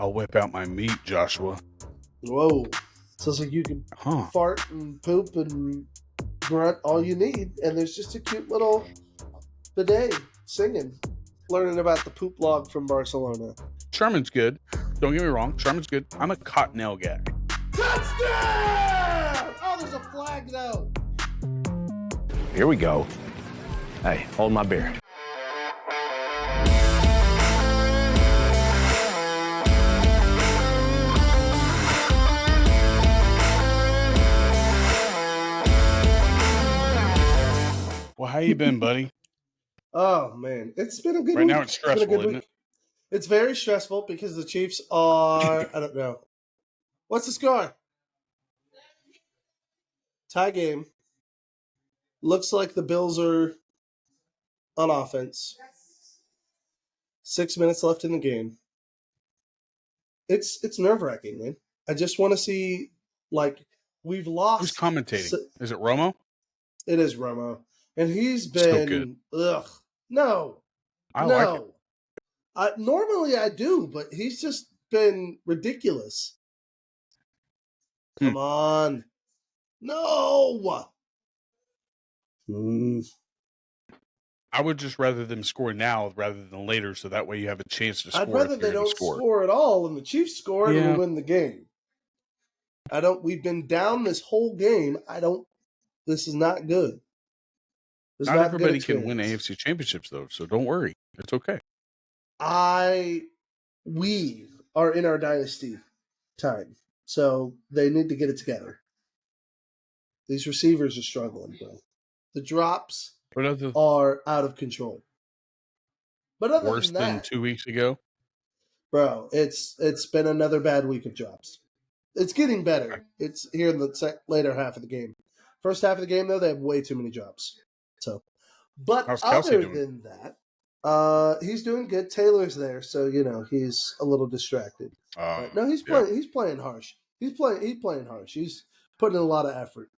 I'll whip out my meat, Joshua. Whoa. Sounds like you can fart and poop and grunt all you need, and there's just a cute little bidet singing, learning about the poop log from Barcelona. Sherman's good. Don't get me wrong. Sherman's good. I'm a Cottonelle guy. Touchdown! Oh, there's a flag, though. Here we go. Hey, hold my beer. Well, how you been, buddy? Oh, man. It's been a good Right week. now it's stressful, isn't it? It's very stressful because the Chiefs are, I don't know. What's the score? Tie game. Looks like the Bills are on offense. 6 minutes left in the game. It's nerve-wracking, man. I just want to see, like, we've lost. Who's commentating? Is it Romo? It is Romo. And he's been, so good. No. I like it. Normally I do, but he's just been ridiculous. Come on. No. I would just rather them score now rather than later, so that way you have a chance to score. I'd rather they don't score at all, and the Chiefs score and we win the game. We've been down this whole game. This is not good. Not everybody can win AFC championships, though, so don't worry. It's okay. We are in our dynasty time, so they need to get it together. These receivers are struggling, bro. The drops are out of control. But other worse than 2 weeks ago, bro, it's been another bad week of drops. It's getting better. It's here in the later half of the game. First half of the game, though, they have way too many drops. So, but how's Kelsey other doing? than that, he's doing good. Taylor's there, so he's a little distracted. No, he's playing. He's playing harsh. He's playing harsh. He's putting in a lot of effort.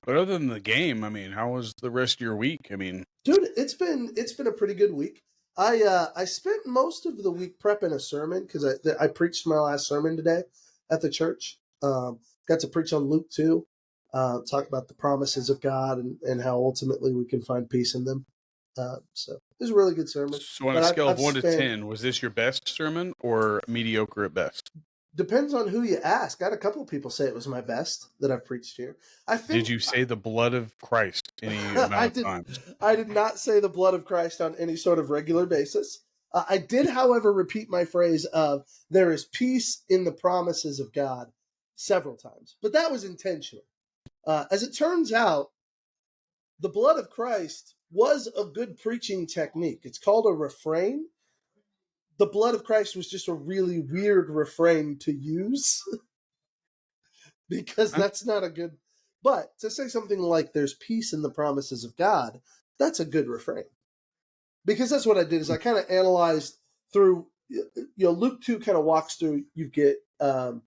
But other than the game, I mean, how was the rest of your week? I mean, dude, it's been a pretty good week. I spent most of the week prepping a sermon because I preached my last sermon today at the church. Got to preach on Luke 2. Talk about the promises of God and how ultimately we can find peace in them. So it was a really good sermon. So on a scale of 1 to 10, was this your best sermon or mediocre at best? Depends on who you ask. I had a couple of people say it was my best that I've preached here. Did you say the blood of Christ any amount of times? I did not say the blood of Christ on any sort of regular basis. I did, however, repeat my phrase of there is peace in the promises of God several times. But that was intentional. As it turns out, the blood of Christ was a good preaching technique. It's called a refrain. The blood of Christ was just a really weird refrain to use because that's not a good... But to say something like there's peace in the promises of God, that's a good refrain. Because that's what I did is I kind of analyzed through, Luke 2 kind of walks through, you get the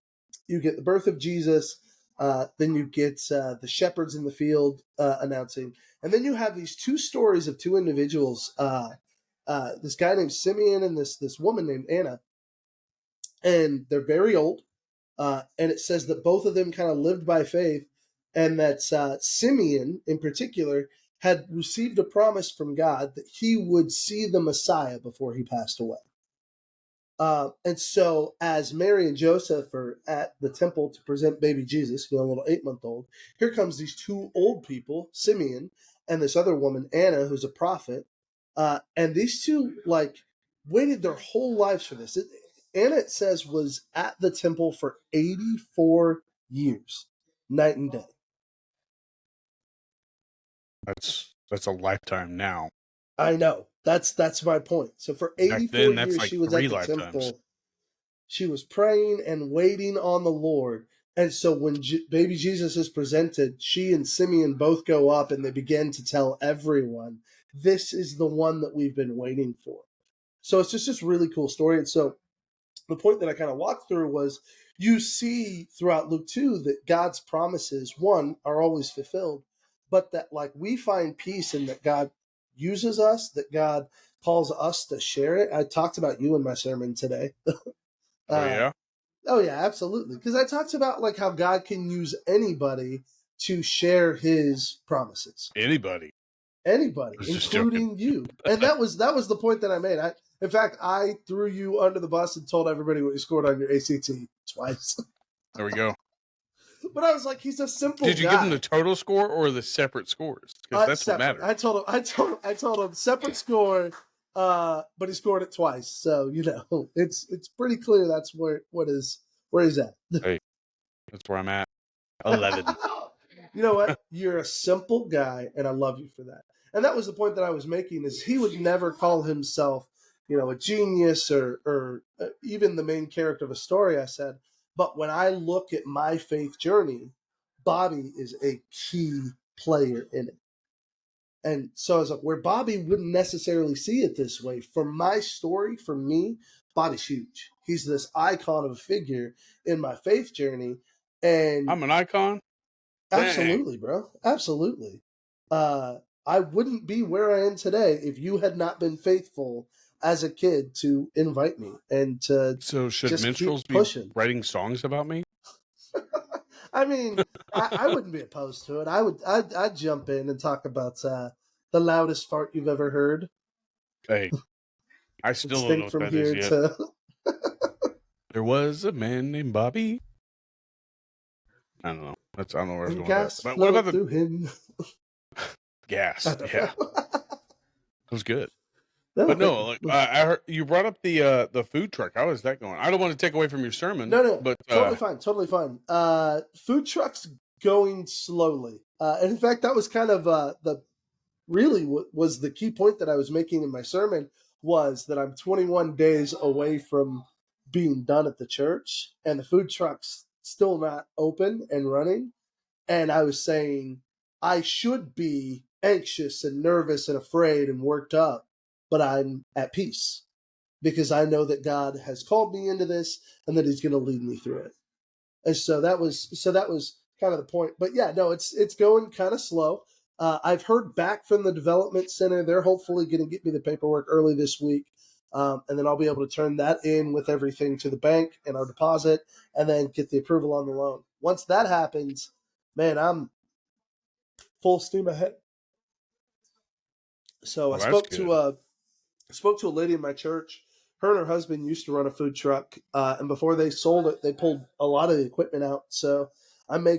birth of Jesus, then you get the shepherds in the field announcing, and then you have these two stories of two individuals, this guy named Simeon and this woman named Anna, and they're very old, and it says that both of them kind of lived by faith, and that Simeon in particular had received a promise from God that he would see the Messiah before he passed away. And so as Mary and Joseph are at the temple to present baby Jesus, a little 8-month-old, here comes these two old people, Simeon and this other woman, Anna, who's a prophet. And these two, waited their whole lives for this. Anna, it says, was at the temple for 84 years, night and day. That's a lifetime now. I know. That's my point. So for 84 years, she was at the temple. She was praying and waiting on the Lord. And so when baby Jesus is presented, she and Simeon both go up and they begin to tell everyone, this is the one that we've been waiting for. So it's just this really cool story. And so the point that I kind of walked through was you see throughout Luke 2 that God's promises, one, are always fulfilled, but that we find peace in that God uses us, that God calls us to share it. I talked about you in my sermon today. Oh yeah, Oh yeah, absolutely. Because I talked about like how God can use anybody to share His promises. anybody. Anybody, I was just joking. including you. And that was the point that I made. In fact, I threw you under the bus and told everybody what you scored on your ACT twice. There we go. But I was like, he's a simple Did you guy. give him the total score or the separate scores? Because that's separate. what matters. I told him separate score, but he scored it twice. So it's pretty clear that's where he's at. Hey, that's where I'm at. 11. You know what? You're a simple guy, and I love you for that. And that was the point that I was making: is he would never call himself, a genius or even the main character of a story. I said, but when I look at my faith journey, Bobby is a key player in it. And so I was like, where Bobby wouldn't necessarily see it this way, for my story, for me, Bobby's huge. He's this icon of a figure in my faith journey. And I'm an icon? absolutely, bro. Absolutely. I wouldn't be where I am today if you had not been faithful as a kid to invite me and to So should just minstrels keep pushing. be writing songs about me? I mean, I wouldn't be opposed to it. I'd jump in and talk about the loudest fart you've ever heard. Hey, I still don't know Distinct what from that is here yet. to There was a man named Bobby. I don't know. I don't know where I was going with gas that. But what about through the him. gas? Yeah, it was good. No, But no, like I heard you brought up the food truck. How is that going? I don't want to take away from your sermon. no, But totally fine. Food trucks going slowly. And in fact, that was kind of was the key point that I was making in my sermon, was that I'm 21 days away from being done at the church, and the food truck's still not open and running. And I was saying I should be anxious and nervous and afraid and worked up, but I'm at peace because I know that God has called me into this and that He's going to lead me through it. And so that was kind of the point. But yeah, no, it's going kind of slow. I've heard back from the development center. They're hopefully going to get me the paperwork early this week. And then I'll be able to turn that in with everything to the bank and our deposit, and then get the approval on the loan. Once that happens, man, I'm full steam ahead. So I spoke to a lady in my church. Her and her husband used to run a food truck, and before they sold it, they pulled a lot of the equipment out. So I may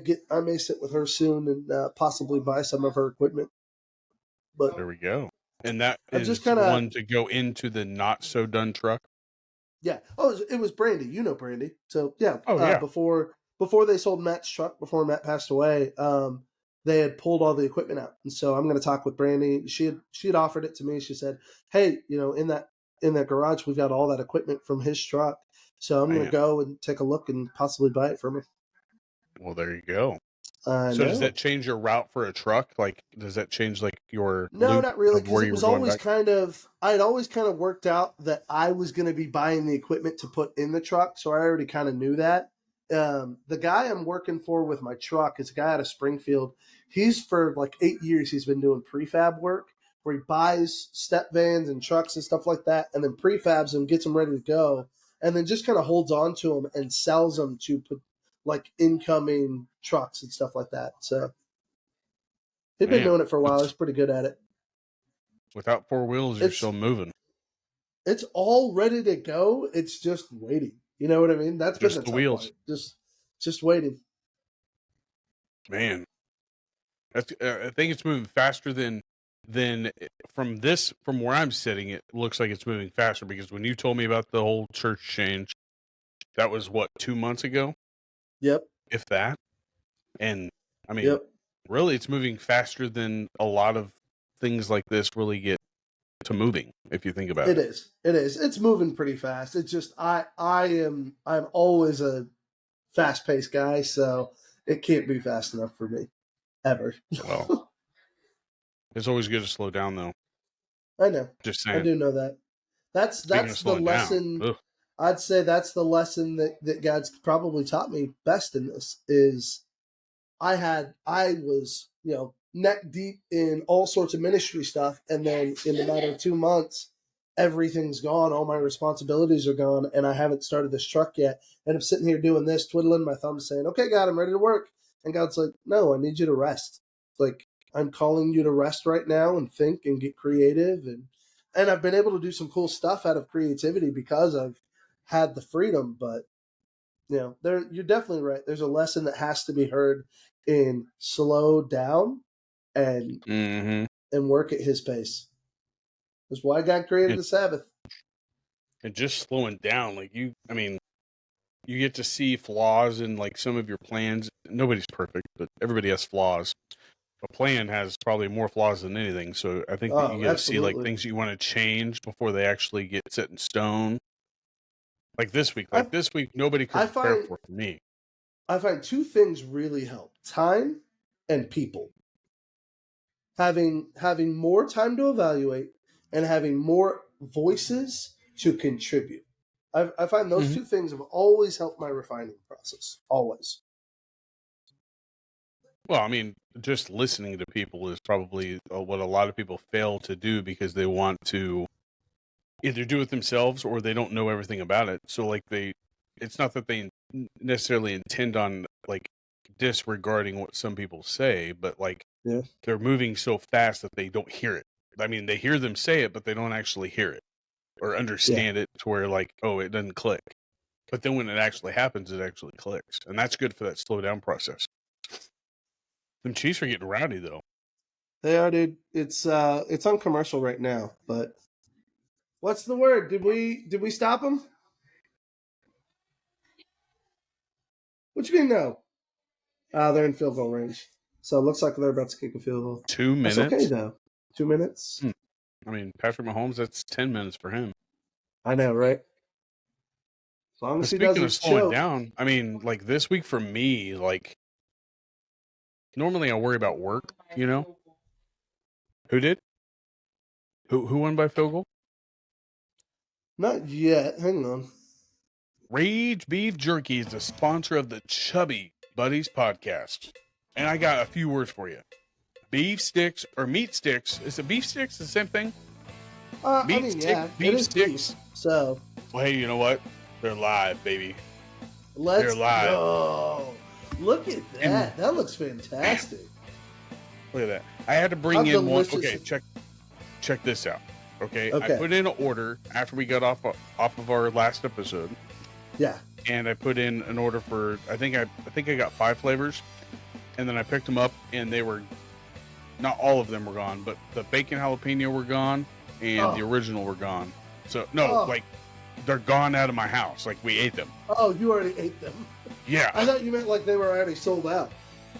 sit with her soon and possibly buy some of her equipment. But there we go. And that I'm is just kinda, one to go into the not so done truck. yeah. Oh, it was Brandy. You know Brandy. So yeah. Oh yeah. Before they sold Matt's truck, before Matt passed away, they had pulled all the equipment out, and so I'm going to talk with Brandy. She had offered it to me. She said, "Hey, in that garage, we've got all that equipment from his truck, so I'm going to go and take a look and possibly buy it from her." Well, there you go. So does that change your route for a truck? Like, does that change like your No, loop not really, of because where it you was were going always back? I had always kind of worked out that I was going to be buying the equipment to put in the truck, so I already kind of knew that. The guy I'm working for with my truck is a guy out of Springfield. He's for like 8 years, he's been doing prefab work where he buys step vans and trucks and stuff like that, and then prefabs them, gets them ready to go, and then just kind of holds on to them and sells them to put like incoming trucks and stuff like that. So he'd been doing it for a while. He's pretty good at it. Without four wheels, you're still moving. It's all ready to go. It's just waiting. You know what I mean? That's just been the the wheels. Part. Just waiting. Man, that's. I think it's moving faster than from where I'm sitting. It looks like it's moving faster because when you told me about the whole church change, that was what 2 months ago. Yep. If that, and I mean, really, it's moving faster than a lot of things like this really get to moving. If you think about it, It is. It's moving pretty fast. It's just I'm always a fast paced guy, so it can't be fast enough for me ever. Well, it's always good to slow down, though. I know. Just saying. I do know that. That's the lesson. I'd say that's the lesson that God's probably taught me best in this is I was, neck deep in all sorts of ministry stuff. And then in the matter of 2 months, everything's gone, all my responsibilities are gone, and I haven't started this truck yet. And I'm sitting here doing this, twiddling my thumbs, saying, "Okay, God, I'm ready to work." And God's like, "No, I need you to rest. Like, I'm calling you to rest right now and think and get creative." And I've been able to do some cool stuff out of creativity because I've had the freedom. But you're definitely right. There's a lesson that has to be heard in slow down and Mm-hmm. and work at His pace. That's why God created the Sabbath. And just slowing down, like you get to see flaws in like some of your plans. Nobody's perfect, but everybody has flaws. A plan has probably more flaws than anything. So I think that you get to see like things you want to change before they actually get set in stone. Like this week, nobody could prepare for me. I find two things really help: time and people. Having more time to evaluate and having more voices to contribute. I find those two things have always helped my refining process. Always. Well, I mean, just listening to people is probably what a lot of people fail to do because they want to either do it themselves or they don't know everything about it. So, like, it's not that they necessarily intend on, like, disregarding what some people say, but, like, they're moving so fast that they don't hear it. I mean, they hear them say it, but they don't actually hear it or understand it to where, like, oh, it doesn't click. But then when it actually happens, it actually clicks. And that's good for that slow down process. Them Chiefs are getting rowdy, though. They are, dude. It's on commercial right now, but what's the word? Did we stop them? What you mean no? They're in field goal range. So it looks like they're about to kick a field goal. 2 minutes? That's okay, though. 2 minutes? I mean, Patrick Mahomes, that's 10 minutes for him. I know, right? As long as he Speaking doesn't of slowing choke. down, I mean, like this week for me, like normally I worry about work, you know? Who did? Who won by field goal? Not yet. Hang on. Rage Beef Jerky is the sponsor of the Chubby Buddies podcast. And I got a few words for you. Beef sticks or meat sticks. Is it beef sticks the same thing? Beef sticks. Beef, so. Well, hey, you know what? They're live, baby. They're live. Go. Look at that. That looks fantastic. Look at that. I had to bring in one. Okay, check this out. Okay. I put in an order after we got off of our last episode. Yeah. And I put in an order for I think I got 5 flavors, and then I picked them up, and they were not all of them were gone, but the bacon jalapeno were gone, and the original were gone. So like they're gone out of my house. Like we ate them. Oh, you already ate them. Yeah. I thought you meant like they were already sold out.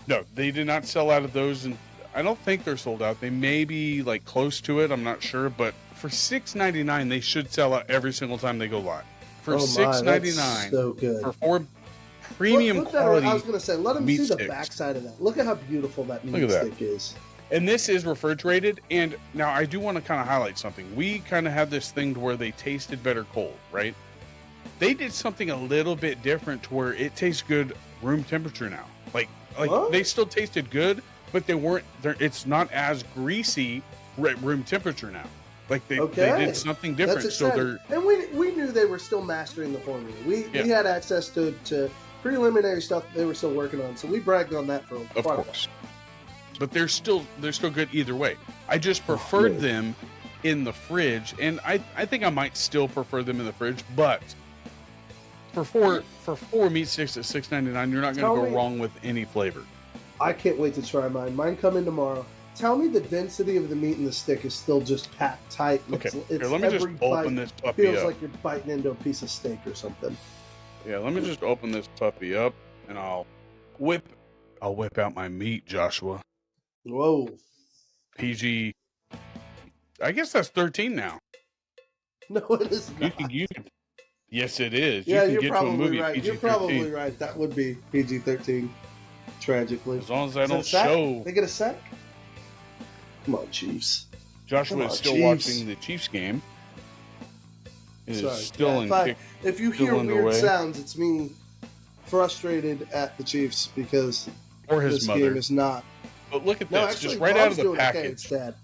No, they did not sell out of those, and I don't think they're sold out. They may be like close to it. I'm not sure, but for $6.99, they should sell out every single time they go live. For $6.99, so good. For 4 premium quality. I was going to say, let them see the backside of that. Look at how beautiful that meat stick is. And this is refrigerated. And now I do want to kind of highlight something. We kind of have this thing to where they tasted better cold, right? They did something a little bit different to where it tastes good room temperature now. Like they still tasted good, but they weren't. It's not as greasy room temperature now. Like they did something different. That's exciting. And we knew they were still mastering the formula. We had access to preliminary stuff that they were still working on, so we bragged on that for a while. Of course. But they're still good either way. I just preferred them in the fridge, and I think I might still prefer them in the fridge, but for four meat sticks at $6.99, you're not going to go wrong with any flavor. I can't wait to try mine. Mine coming tomorrow. Tell me the density of the meat in the stick is still just packed tight. Okay, here, let me just open this puppy up. Feels like you're biting into a piece of steak or something. Yeah, let me just open this puppy up, and I'll whip out my meat, Joshua. Whoa. PG. I guess that's 13 now. No, it is not. You can, yes, it is. Yeah, you can you're get probably to a movie right. PG-13. You're probably right. That would be PG-13. Tragically. As long as I don't show. They get a sack? Come on, Chiefs. Joshua is still watching the Chiefs game. If you hear weird sounds, it's me frustrated at the Chiefs because or his this mother. game is not. But look at this, just right out of the package. Okay, it's Dad.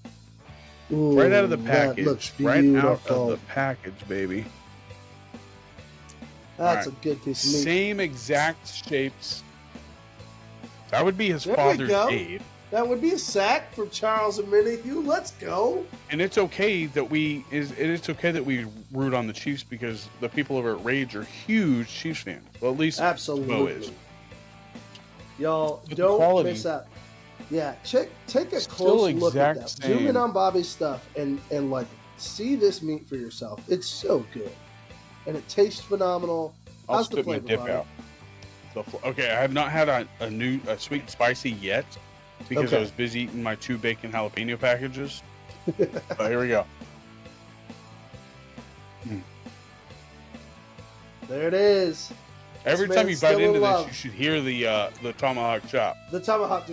Ooh, right out of the that package. looks Right out of beautiful. the package, baby. That's All a good piece of meat. Same exact shapes. That would be his There we father's go. aid. That would be a sack from Charles and Minihue. Let's go. And it's okay that it's okay that we root on the Chiefs because the people over at Rage are huge Chiefs fans. Well, at least Bo Absolutely. is. Y'all But the don't quality- miss out. Yeah, take a Still close look at exact that. Zoom in same. on Bobby's stuff and like see this meat for yourself. It's so good, and it tastes phenomenal. I'll How's the spit my flavor, dip Bobby? out. Okay, I have not had a sweet and spicy yet because I Okay. was busy eating my 2 bacon jalapeno packages. But here we go. There it is. Every This time you man's bite still in into this, love. you should hear the tomahawk chop. The tomahawk.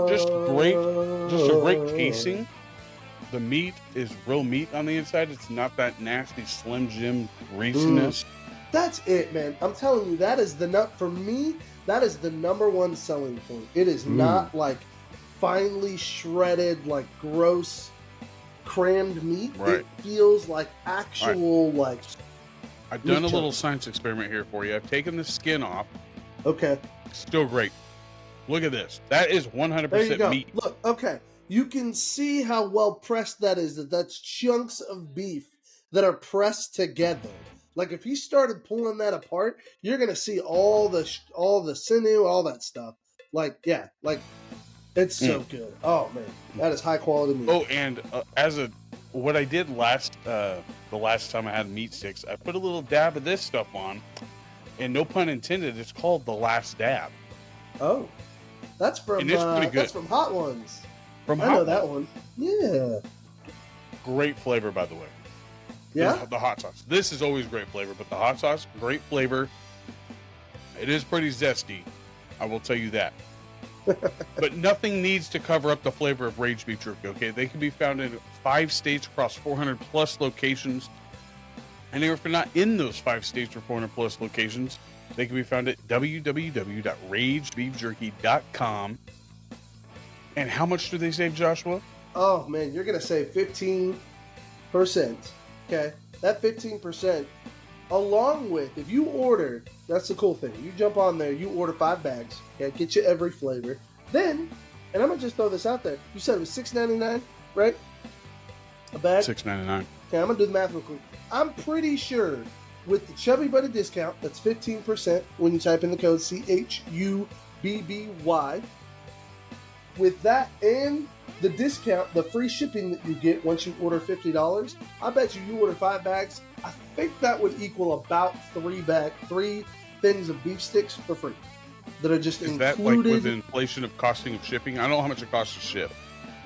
Just a great casing. The meat is real meat on the inside. It's not that nasty Slim Jim greasiness. That's it, man. I'm telling you, that is for me, that is the number one selling point. It is not like finely shredded, like gross crammed meat. Right. It feels like actual like I've done a meat little chunks. science experiment here for you. I've taken the skin off. Okay. Still great. Look at this. That is 100% There you go. meat. Look, okay. You can see how well pressed that is. That's chunks of beef that are pressed together. Like if he started pulling that apart, you're gonna see all the sinew, all that stuff. Like yeah, like it's so good. Oh man, that is high quality meat. Oh, and what I did the last time I had meat sticks, I put a little dab of this stuff on, and no pun intended, it's called the last dab. Oh, that's from And it's pretty good. that's from Hot Ones. From I Hot know that Ones. one. Yeah, Great flavor, by the way. yeah. The hot sauce. This is always great flavor, but the hot sauce, great flavor. It is pretty zesty. I will tell you that. But nothing needs to cover up the flavor of Rage Beef Jerky, okay? They can be found in 5 states across 400 plus locations. And if you're not in those 5 states or 400 plus locations, they can be found at www.ragebeefjerky.com. And how much do they save, Joshua? Oh man, you're gonna save 15%. Okay, that 15%, along with if you order, that's the cool thing. You jump on there, you order 5 bags. Okay, get you every flavor. Then, and I'm gonna just throw this out there. You said it was $6.99, right? A bag. $6.99. Okay, I'm gonna do the math real quick. I'm pretty sure with the Chubby Buddy discount, that's 15% when you type in the code CHUBBY. With that and the discount, the free shipping that you get once you order $50, I bet you order 5 bags. I think that would equal about 3 things of beef sticks for free that are just Is included. that like with the inflation of costing of shipping? I don't know how much it costs to ship.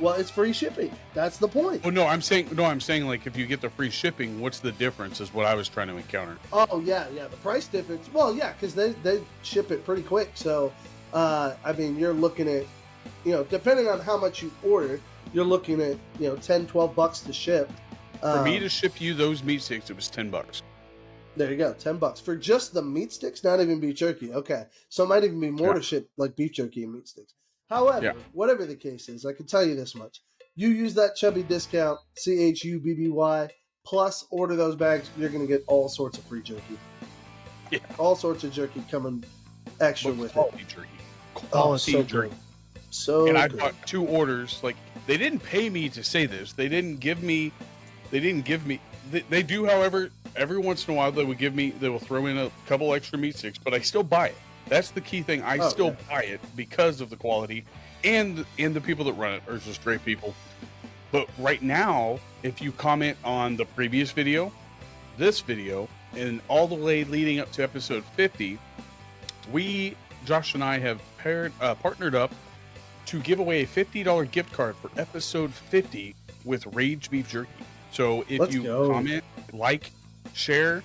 Well, it's free shipping. That's the point. Oh I'm saying like if you get the free shipping, what's the difference? Is what I was trying to encounter. Oh yeah, the price difference. Well, yeah, because they ship it pretty quick. So, I mean, you're looking at, depending on how much you ordered, you're looking at $10, $12 to ship. For me to ship you those meat sticks, it was $10. There you go, $10 for just the meat sticks, not even beef jerky. Okay, so it might even be more to ship like beef jerky and meat sticks. However, whatever the case is, I can tell you this much: you use that Chubby discount CHUBBY plus order those bags, you're going to get all sorts of free jerky. Yeah, all sorts of jerky coming extra with quality it. Jerky. Quality So jerky. good. So and I good. bought 2 orders. Like they didn't pay me to say this. They didn't give me. They do, however, every once in a while they will throw in a couple extra meat sticks, but I still buy it. That's the key thing. I still buy it because of the quality and the people that run it are just great people. But right now, if you comment on the previous video, this video, and all the way leading up to episode 50, Josh and I have partnered up to give away a $50 gift card for episode 50 with Rage Beef Jerky. So if Let's you go. comment, like, share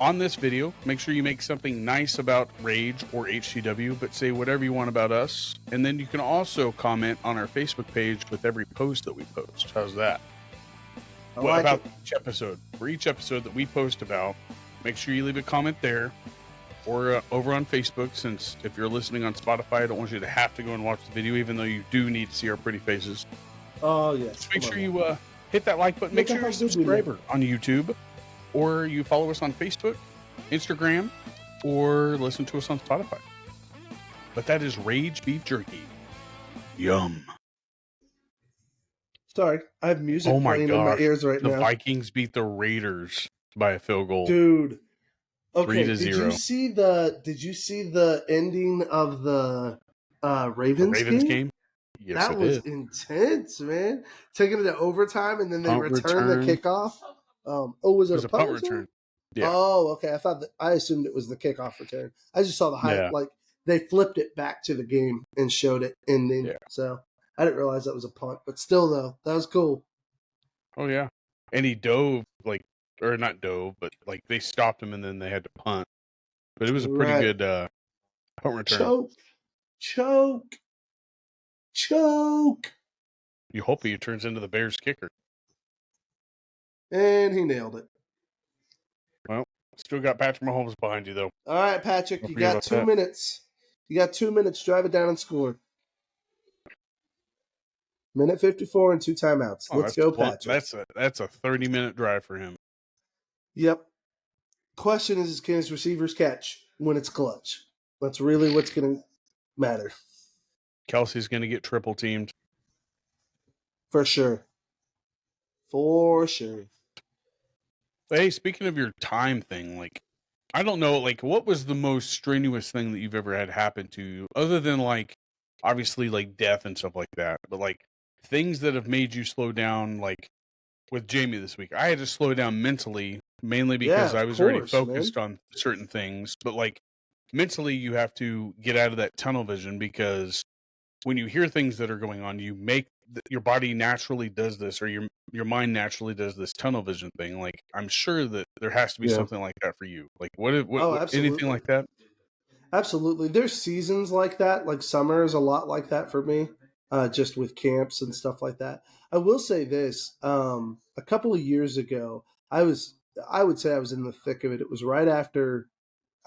on this video, make sure you make something nice about Rage or HCW, but say whatever you want about us. And then you can also comment on our Facebook page with every post that we post. How's that? I like about it. each episode. For each episode that we post about, make sure you leave a comment there. or over on Facebook. Since if you're listening on Spotify, I don't want you to have to go and watch the video, even though you do need to see our pretty faces. Oh, yes. Just make sure you hit that like button. Make sure you're a subscriber on YouTube, or you follow us on Facebook, Instagram, or listen to us on Spotify. But that is Rage Beef Jerky. Yum. Sorry, I have music playing in my ears right now. The Vikings beat the Raiders by a field goal. Dude. Okay, 3-0. did you see the ending of the Ravens game? Yes, that was intense, man. Taking it to overtime and then they returned the kickoff. Was it a punt return? Yeah. Oh, okay. I assumed it was the kickoff return. I just saw the hype. Like they flipped it back to the game and showed it ending. Yeah. So I didn't realize that was a punt, but still though, that was cool. Oh yeah. And he dove or not dove, but like they stopped him and then they had to punt. But it was a pretty good punt return. Choke. You hope he turns into the Bears kicker. And he nailed it. Well, still got Patrick Mahomes behind you though. All right, Patrick, you got 2 minutes. You got 2 minutes. Drive it down and score. Minute 54 and 2 timeouts. Let's go, Patrick. That's a 30-minute drive for him. Yep. Question is, can his receivers catch when it's clutch? That's really what's going to matter. Kelsey's going to get triple teamed. For sure. Hey, speaking of your time thing, like, I don't know, like, what was the most strenuous thing that you've ever had happen to you, other than, like, obviously, like, death and stuff like that, but, like, things that have made you slow down, like, with Jamie this week? I had to slow down mentally, mainly because I was already focused on certain things, but, like, mentally you have to get out of that tunnel vision, because when you hear things that are going on, your body naturally does this, or your mind naturally does this tunnel vision thing. Like, I'm sure that there has to be something like that for you. Like, what anything like that? Absolutely. There's seasons like that. Like summer is a lot like that for me, just with camps and stuff like that. I will say this, a couple of years ago, I would say I was in the thick of it. It was right after,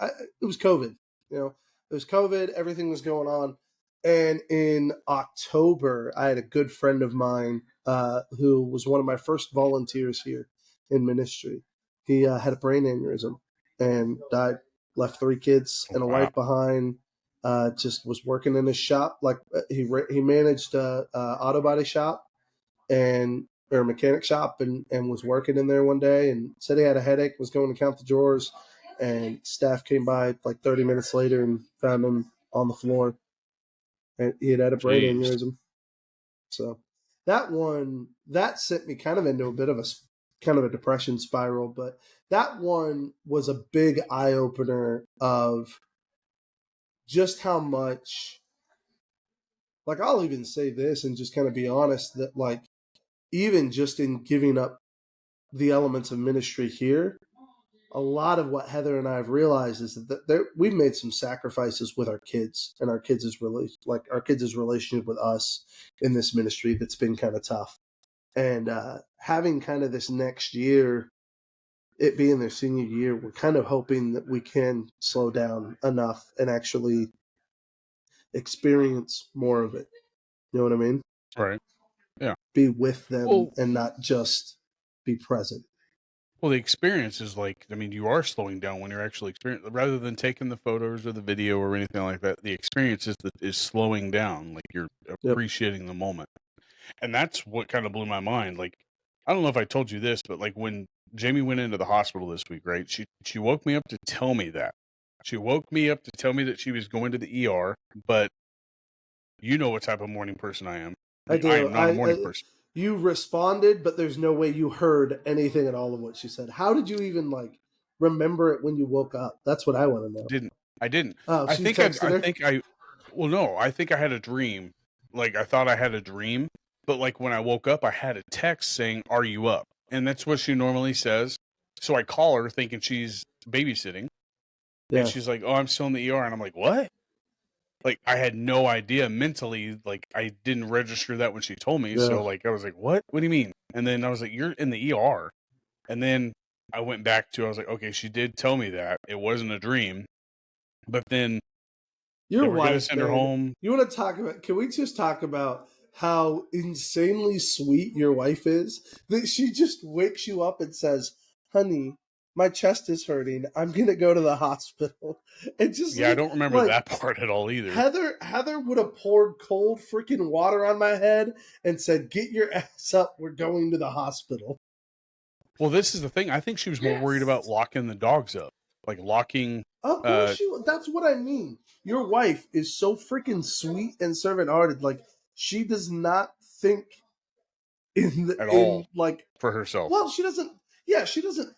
it was COVID, it was COVID, everything was going on. And in October, I had a good friend of mine who was one of my first volunteers here in ministry. He had a brain aneurysm and died, left 3 kids and a wife behind, just was working in his shop. Like he managed a auto body shop or a mechanic shop and was working in there one day and said he had a headache, was going to count the drawers, and staff came by like 30 minutes later and found him on the floor. And he had a brain aneurysm. So that sent me kind of into a bit of a depression spiral. But that one was a big eye opener of just how much, like, I'll even say this and just kind of be honest that, like, even just in giving up the elements of ministry here, a lot of what Heather and I have realized is that we've made some sacrifices with our kids and our kids' relationship with us in this ministry that's been kind of tough. And having kind of this next year, it being their senior year, we're kind of hoping that we can slow down enough and actually experience more of it. You know what I mean? Right. Yeah. Be with them and not just be present. Well, the experience is like, I mean, you are slowing down when you're actually experiencing, rather than taking the photos or the video or anything like that. The experience is slowing down. Like, you're appreciating the moment. And that's what kind of blew my mind. Like, I don't know if I told you this, but like when Jamie went into the hospital this week, right? She woke me up to tell me that. She woke me up to tell me that she was going to the ER, but you know what type of morning person I am. I do. I am not a morning person. You responded, but there's no way you heard anything at all of what she said. How did you even remember it when you woke up? That's what I want to know. I didn't. Oh, I think I think I had a dream. Like, I thought I had a dream, but like when I woke up, I had a text saying, "Are you up?" And that's what she normally says. So I call her thinking she's babysitting. Yeah. And she's like, "Oh, I'm still in the ER." And I'm like, "What?" Like, I had no idea mentally. Like, I didn't register that when she told me. Yeah. So like, I was like, "What? What do you mean?" And then I was like, "You're in the ER." And then I went back to, I was like, okay, she did tell me that. It wasn't a dream. But then Your they were going to wife, send her man. home. You want to talk about? Can we just talk about how insanely sweet your wife is? That she just wakes you up and says, "Honey, my chest is hurting. I'm gonna go to the hospital." And just Yeah, I don't remember like that part at all either. Heather would have poured cold freaking water on my head and said, "Get your ass up. We're going to the hospital." Well, this is the thing. I think she was more worried about locking the dogs up, like locking. Of course that's what I mean. Your wife is so freaking sweet and servant-hearted. Like, she does not think At all like, for herself. well, she doesn't. Yeah, she doesn't.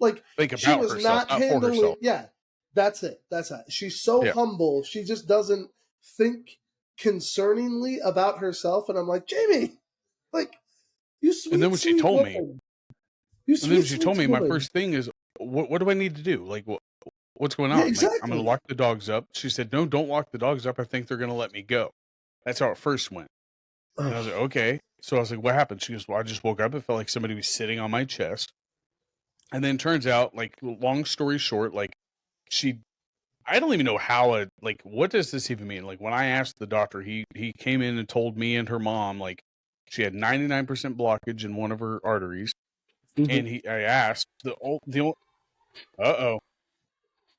Think She about was herself, not not for handling. herself. Yeah, that's it. That's it. She's so Yeah. humble. She just doesn't think concerningly about herself. And I'm like, Jamie, like, you sweet, And then when she sweet told woman. me, You and then when sweet, she told me, sweet my woman. first thing is, what do I need to do? Like, what's going on? Yeah, I'm like, I'm going exactly. to lock the dogs up. She said, no, don't lock the dogs up. I think they're going to let me go. That's how it first went. And I was like, okay. So I was like, what happened? She goes, well, I just woke up. It felt like somebody was sitting on my chest. And then turns out, like, long story short, like, I don't even know how like, what does this even mean? Like, when I asked the doctor, he came in and told me and her mom, like, she had 99% blockage in one of her arteries. Mhm. And I asked uh-oh.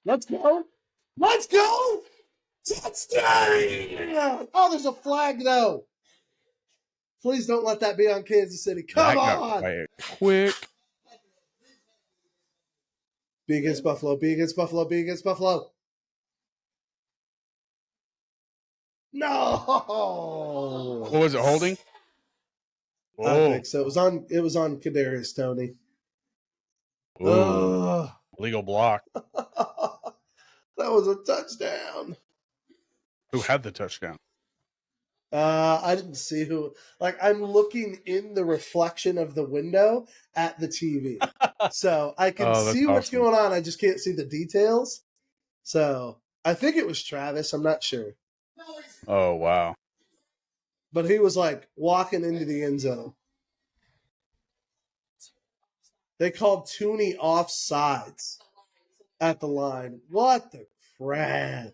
Let's go. Let's go. Touchdown! Oh, there's a flag though. Please don't let that be on Kansas City. Come That got on. quiet quick. Be against Buffalo. Be against Buffalo. Be against Buffalo. No. What was it, holding? I Oh, think so. It was on Kadarius Toney. ooh, legal block. That was a touchdown. Who had the touchdown? I didn't see who. Like, I'm looking in the reflection of the window at the TV, so I can Oh, that's see what's awesome. going on. I just can't see the details. So I think it was Travis. I'm not sure, Oh, wow. but he was like walking into the end zone. They called Tooney offsides at the line. What the crap?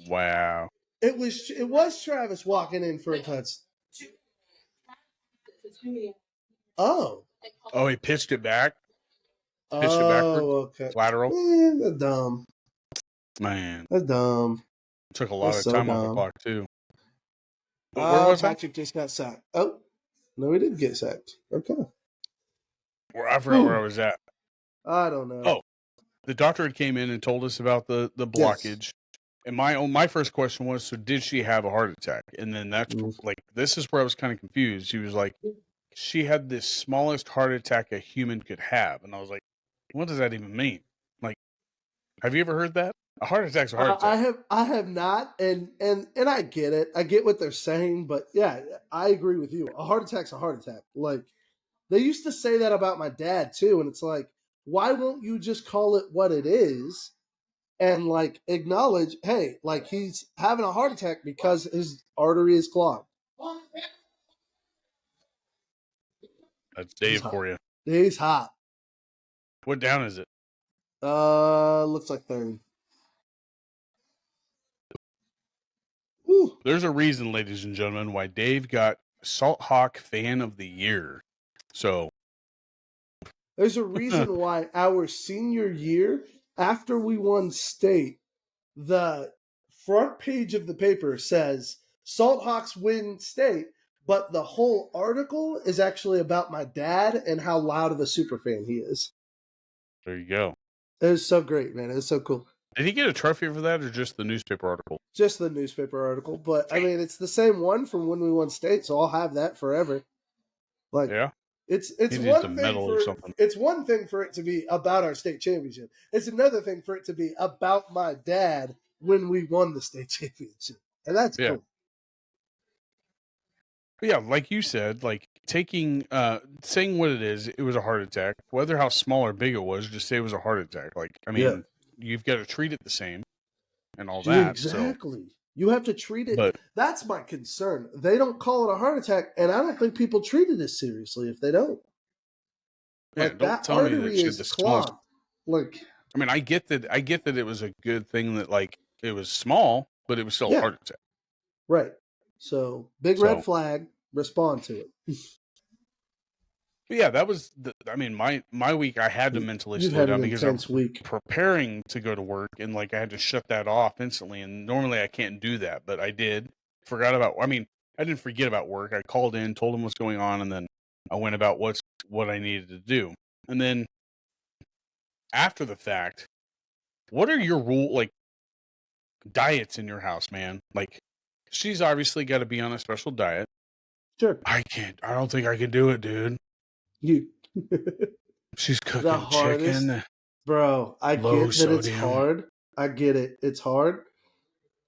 Wow. It was Travis walking in for a touch. Oh. Oh, he pitched it back? Pitched it backwards? Okay. Lateral? That's dumb. Man. That's dumb. Took a lot That's of so time off the dumb. clock, too. But where was I? Patrick just got sacked. Oh, no, he didn't get sacked. Okay. I forgot where I was at. I don't know. Oh, the doctor had came in and told us about the blockage. Yes. And my first question was, so did she have a heart attack? And then that's like, this is where I was kind of confused. She was like, she had the smallest heart attack a human could have. And I was like, what does that even mean? Like, have you ever heard that? A heart attack's a heart attack. I have not, and I get it. I get what they're saying, but yeah, I agree with you. A heart attack's a heart attack. Like, they used to say that about my dad too, and it's like, why won't you just call it what it is and like acknowledge, hey, like, he's having a heart attack because his artery is clogged. That's Dave for you. He's hot. What down is it? Looks like third. Whew. There's a reason, ladies and gentlemen, why Dave got Salt Hawk Fan of the Year. So There's a reason why our senior year, after we won state, the front page of the paper says Salt Hawks win state, but the whole article is actually about my dad and how loud of a super fan he is. there you go. It was so great, man. It was so cool. Did he get a trophy for that or just the newspaper article? Just the newspaper article, but I mean, it's the same one from when we won state, so I'll have that forever. Like, yeah, it's he needs one a thing medal for or something. it's one thing for it to be about our state championship. It's another thing for it to be about my dad when we won the state championship, and that's cool. But yeah, like you said, like taking saying what it is, it was a heart attack. Whether how small or big it was, just say it was a heart attack. Like, I mean, you've got to treat it the same and all that. Exactly. So. You have to treat it. But, that's my concern. They don't call it a heart attack, and I don't think people treat it as seriously if they don't. Yeah, Like, don't that tell me that artery she had is the clogged. smallest. Like, I mean, I get that it was a good thing that like it was small, but it was still a Yeah. heart attack. Right. So big red flag. Respond to it. But yeah, that was I mean, my week I had to mentally You've slow had down an because I was intense week. preparing to go to work and like I had to shut that off instantly. And normally I can't do that, but I did. Forgot about. I mean, I didn't forget about work. I called in, told them what's going on, and then I went about what I needed to do. And then after the fact, what are your diets in your house, man? Like, she's obviously got to be on a special diet. Sure. I don't think I can do it, dude. You. She's The cooking hardest, chicken. bro. I Low get that it's sodium. hard. I get it. It's hard.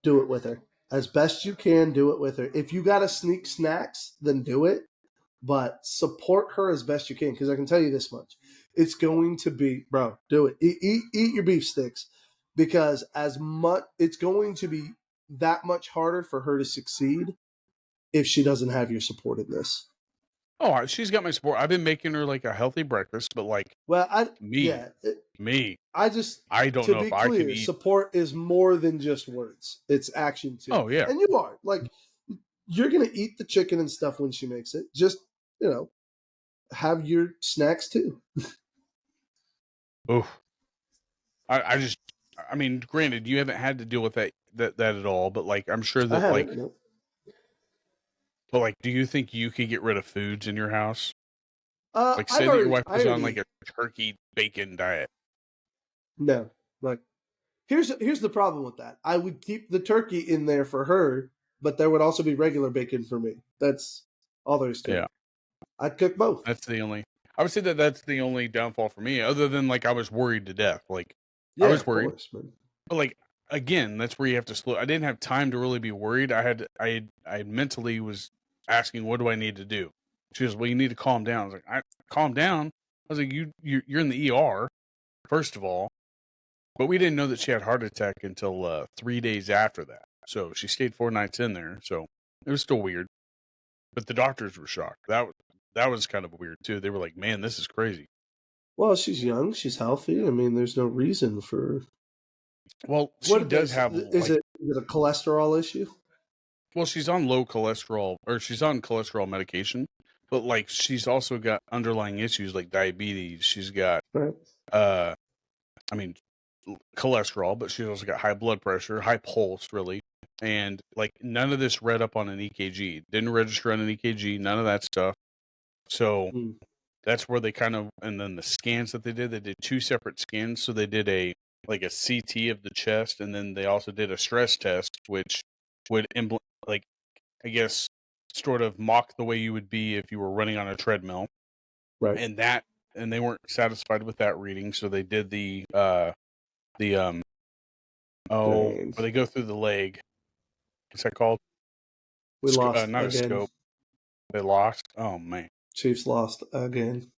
Do it with her as best you can. Do it with her. If you got to sneak snacks, then do it. But support her as best you can, because I can tell you this much: it's going to be, bro. Do it. Eat your beef sticks, because it's going to be that much harder for her to succeed if she doesn't have your support in this. Oh, she's got my support. I've been making her like a healthy breakfast, but like Well, I don't to know be if I can clear, eat. support is more than just words; it's action too. Oh yeah, and you are like, you're gonna eat the chicken and stuff when she makes it. Just have your snacks too. oof. I mean, granted, you haven't had to deal with that at all, but like, I'm sure I that like, haven't. Nope. but like, do you think you could get rid of foods in your house? Like, say I've that your already, wife I was on already like a turkey bacon diet. no. Like, here's the problem with that. I would keep the turkey in there for her, but there would also be regular bacon for me. That's all there is to it. I'd cook both. I would say that's the only downfall for me, other than like I was worried to death. Like, Yeah, I was of worried, course, man. but like again, that's where you have to slow. I didn't have time to really be worried. I mentally was asking, what do I need to do? She goes, well, you need to calm down. I was like, calm down. I was like, you're in the ER, first of all, but we didn't know that she had a heart attack until 3 days after that. So she stayed 4 nights in there. So it was still weird, but the doctors were shocked. That was kind of weird too. They were like, man, this is crazy. Well, she's young. She's healthy. I mean, there's no reason for. Well, she What does have is it? Is it a cholesterol issue? well, she's on low cholesterol, or she's on cholesterol medication, but like she's also got underlying issues like diabetes. She's got Right. I mean, cholesterol, but she's also got high blood pressure, high pulse, really, and like none of this read up on an EKG. Didn't register on an EKG. None of that stuff. So that's where they kind of, and then the scans that they did 2 separate scans. So they did a CT of the chest, and then they also did a stress test, which would like, I guess, sort of mock the way you would be if you were running on a treadmill. Right. And they weren't satisfied with that reading, so they did where they go through the leg. What's that called? We lost not again. a scope. They lost. Oh man, Chiefs lost again.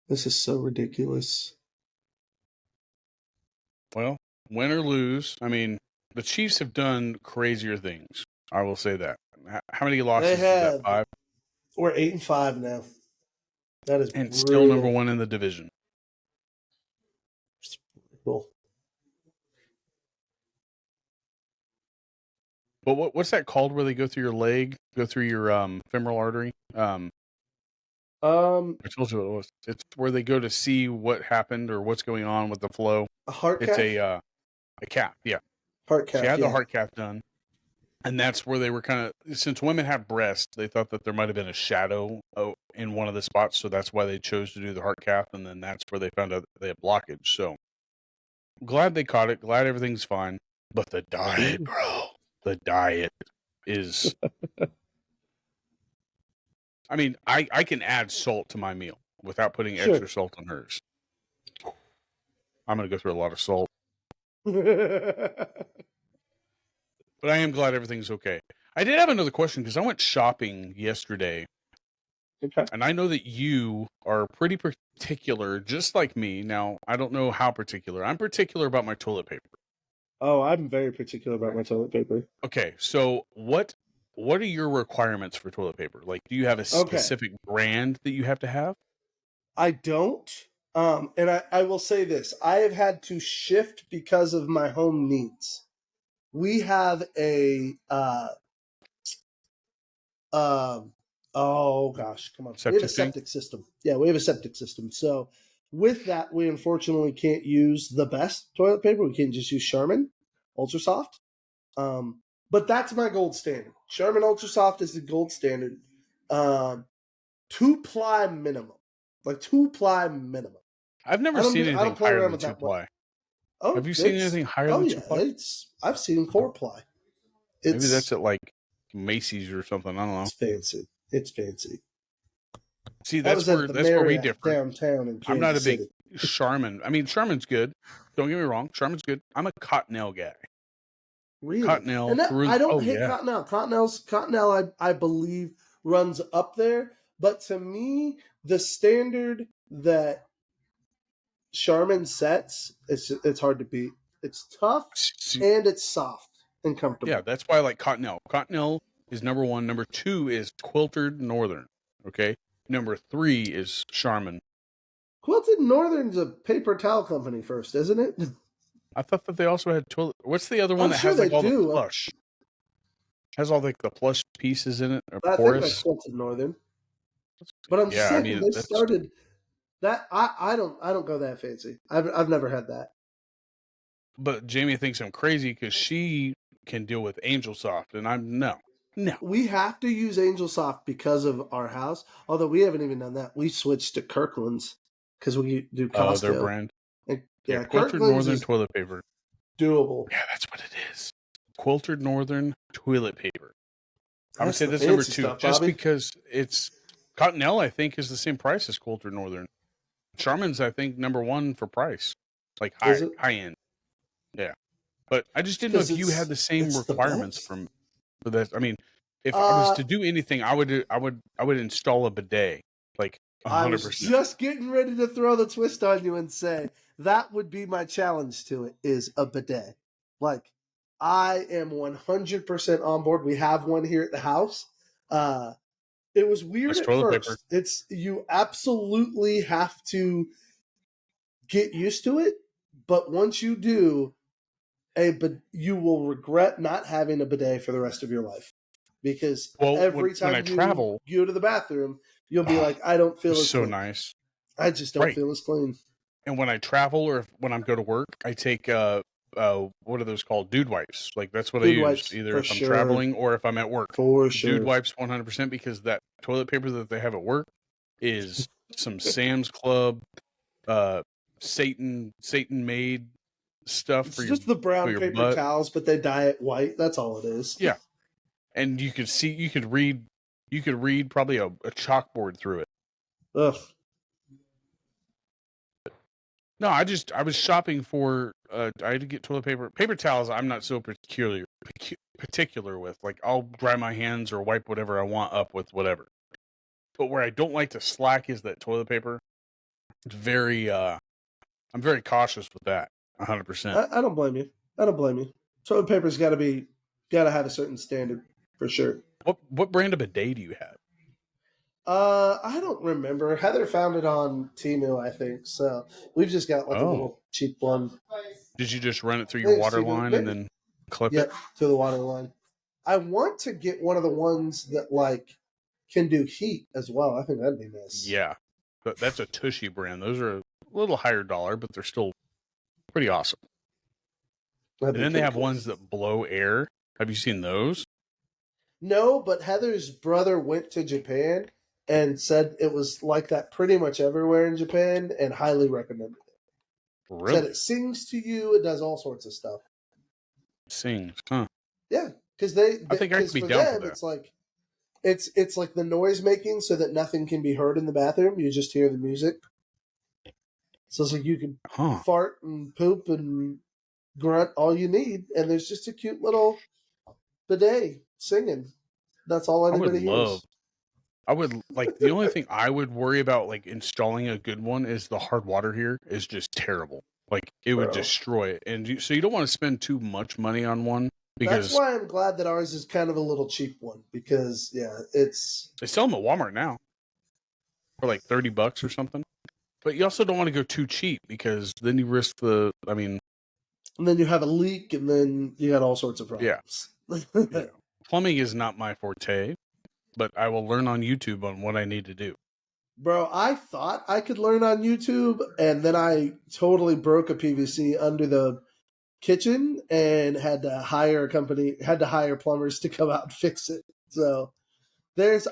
This is so ridiculous. Well, win or lose, I mean, the Chiefs have done crazier things. I will say that. How many losses is that? 5? We're 8-5 now. That is and brutal. Still number 1 in the division. Cool. But what's that called where they go through your leg, go through your femoral artery? I told you what it was. It's where they go to see what happened or what's going on with the flow. A heart It's cath? a cath, yeah. Heart cath. She had the heart cath done. And that's where they were kind of, since women have breasts, they thought that there might have been a shadow in one of the spots. So that's why they chose to do the heart cath. And then that's where they found out that they had blockage. So glad they caught it. Glad everything's fine. But the diet, bro, the diet is, I mean, I can add salt to my meal without putting extra salt on hers. I'm going to go through a lot of salt. But I am glad everything's okay. I did have another question because I went shopping yesterday. Okay. And I know that you are pretty particular, just like me. Now, I don't know how particular. I'm particular about my toilet paper. Oh, I'm very particular about my toilet paper. Okay, so what are your requirements for toilet paper? Like, do you have a specific brand that you have to have? I don't. And I will say this. I have had to shift because of my home needs. We have a oh gosh, come on. We have a Septic tank? septic system. Yeah, we have a septic system. So with that, we unfortunately can't use the best toilet paper. We can't just use Charmin Ultra Soft. But that's my gold standard. Charmin Ultra Soft is the gold standard. 2-ply minimum. Like 2-ply minimum. I've never seen I anything don't play higher around than with that. 2-ply. Oh, Have you seen anything higher than 2-ply? I've seen 4-ply. Maybe that's at like Macy's or something. I don't know. It's fancy. It's fancy. See, That that's was at the where we Marriott differ. downtown in Kansas I'm not a big City. Charmin. I mean, Charmin's good. Don't get me wrong. Charmin's good. I'm a Cottonelle guy. Really? Cottonelle And that, through. I don't Oh hate yeah. Cottonelle, I believe, runs up there. But to me, the standard that Charmin sets, it's hard to beat. It's tough and it's soft and comfortable. Yeah, that's why I like Cottonelle. Cottonelle is number 1. Number 2 is Quilted Northern. Okay. Number 3 is Charmin. Quilted Northern's a paper towel company first, isn't it? I thought that they also had toilet. What's the other one I'm that sure has like they all do. the plush? Has all like the plush pieces in it or I think porous? that's Quilted Northern. But I'm just Yeah, I saying mean, they that's started that. I don't go that fancy. I've never had that. But Jamie thinks I'm crazy because she can deal with Angel Soft, and I'm no. We have to use Angel Soft because of our house. Although we haven't even done that. We switched to Kirkland's because we do Costco. Oh, their brand. And, Yeah, Quilted Kirkland's Northern is toilet paper. doable. Yeah, that's what it is. Quilted Northern toilet paper. I would That's say the that's number fancy 2, stuff, just Bobby. because it's Cottonelle. I think is the same price as Quilted Northern. Charmin's, I think, number 1 for price, like Is it? high end. Yeah, but I just didn't know 'Cause if you had the same it's the requirements best. for that. I mean, if I was Uh, to do anything, I would install a bidet, like I was 100%. just getting ready to throw the twist on you and say that would be my challenge to it is a bidet. Like I am 100% on board. We have one here at the house. It was weird That's at toilet first. paper. It's you absolutely have to get used to it, but once you do, you will regret not having a bidet for the rest of your life because Well, every when I time you travel, go to the bathroom, you'll be like, I don't feel it's as so clean. nice. I just don't Right. feel as clean. And when I travel or when I'm go to work, I take what are those called? Dude wipes. Like that's what I Dude use wipes, either for if I'm sure. traveling or if I'm at work. For Dude sure. wipes 100% because that toilet paper that they have at work is some Sam's Club, Satan made stuff It's for just your the brown your paper butt. towels, but they dye it white. That's all it is. Yeah, and you could read probably a chalkboard through it. Ugh. No, I was shopping for I had to get toilet paper towels. I'm not so particular with. Like I'll dry my hands or wipe whatever I want up with whatever. But where I don't like to slack is that toilet paper. It's very I'm very cautious with that. 100%. I don't blame you. I don't blame you. Toilet paper's got to have a certain standard for sure. What brand of bidet do you have? I don't remember. Heather found it on Temu, I think. So we've just got like a little cheap one. Did you just run it through your water line and then clip it? Yep, through the water line. I want to get one of the ones that like can do heat as well. I think that'd be nice. Yeah, but that's a Tushy brand. Those are a little higher dollar, but they're still pretty awesome. And then they have ones that blow air. Have you seen those? No, but Heather's brother went to Japan and said it was like that pretty much everywhere in Japan and highly recommended it. Really? Said it sings to you. It does all sorts of stuff. Sings, huh? Yeah, because I think I could be down for that. It's like it's like the noise making so that nothing can be heard in the bathroom. You just hear the music. So it's like you can fart and poop and grunt all you need, and there's just a cute little bidet singing. That's all anybody hears. I would like the only thing I would worry about like installing a good one is the hard water here is just terrible. Like it would destroy it, and so you don't want to spend too much money on one because that's why I'm glad that ours is kind of a little cheap one because they sell them at Walmart now for like $30 or something. But you also don't want to go too cheap because then you risk and then you have a leak, and then you got all sorts of problems. Yeah. Plumbing is not my forte, but I will learn on YouTube on what I need to do. Bro, I thought I could learn on YouTube, and then I totally broke a PVC under the kitchen and had to hire plumbers to come out and fix it. So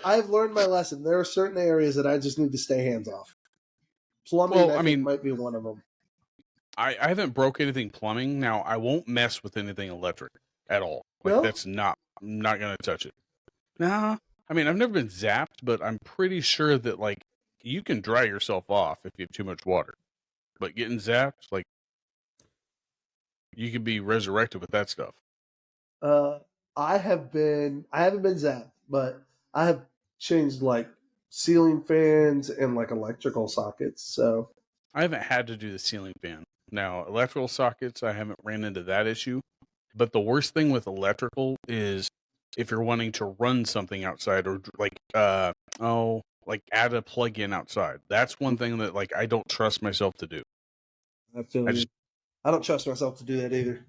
I've learned my lesson. There are certain areas that I just need to stay hands off. Plumbing, I think, might be one of them. I haven't broke anything plumbing. Now, I won't mess with anything electric at all. Like, No? I'm not going to touch it. Nah. I mean, I've never been zapped, but I'm pretty sure that, like, you can dry yourself off if you have too much water. But getting zapped, like, you could be resurrected with that stuff. I haven't been zapped, but I have changed, like, ceiling fans and, like, electrical sockets, so. I haven't had to do the ceiling fan. Now, electrical sockets, I haven't ran into that issue. But the worst thing with electrical is if you're wanting to run something outside or like add a plug-in outside. That's one thing that, like, I don't trust myself to do. I don't trust myself to do that either.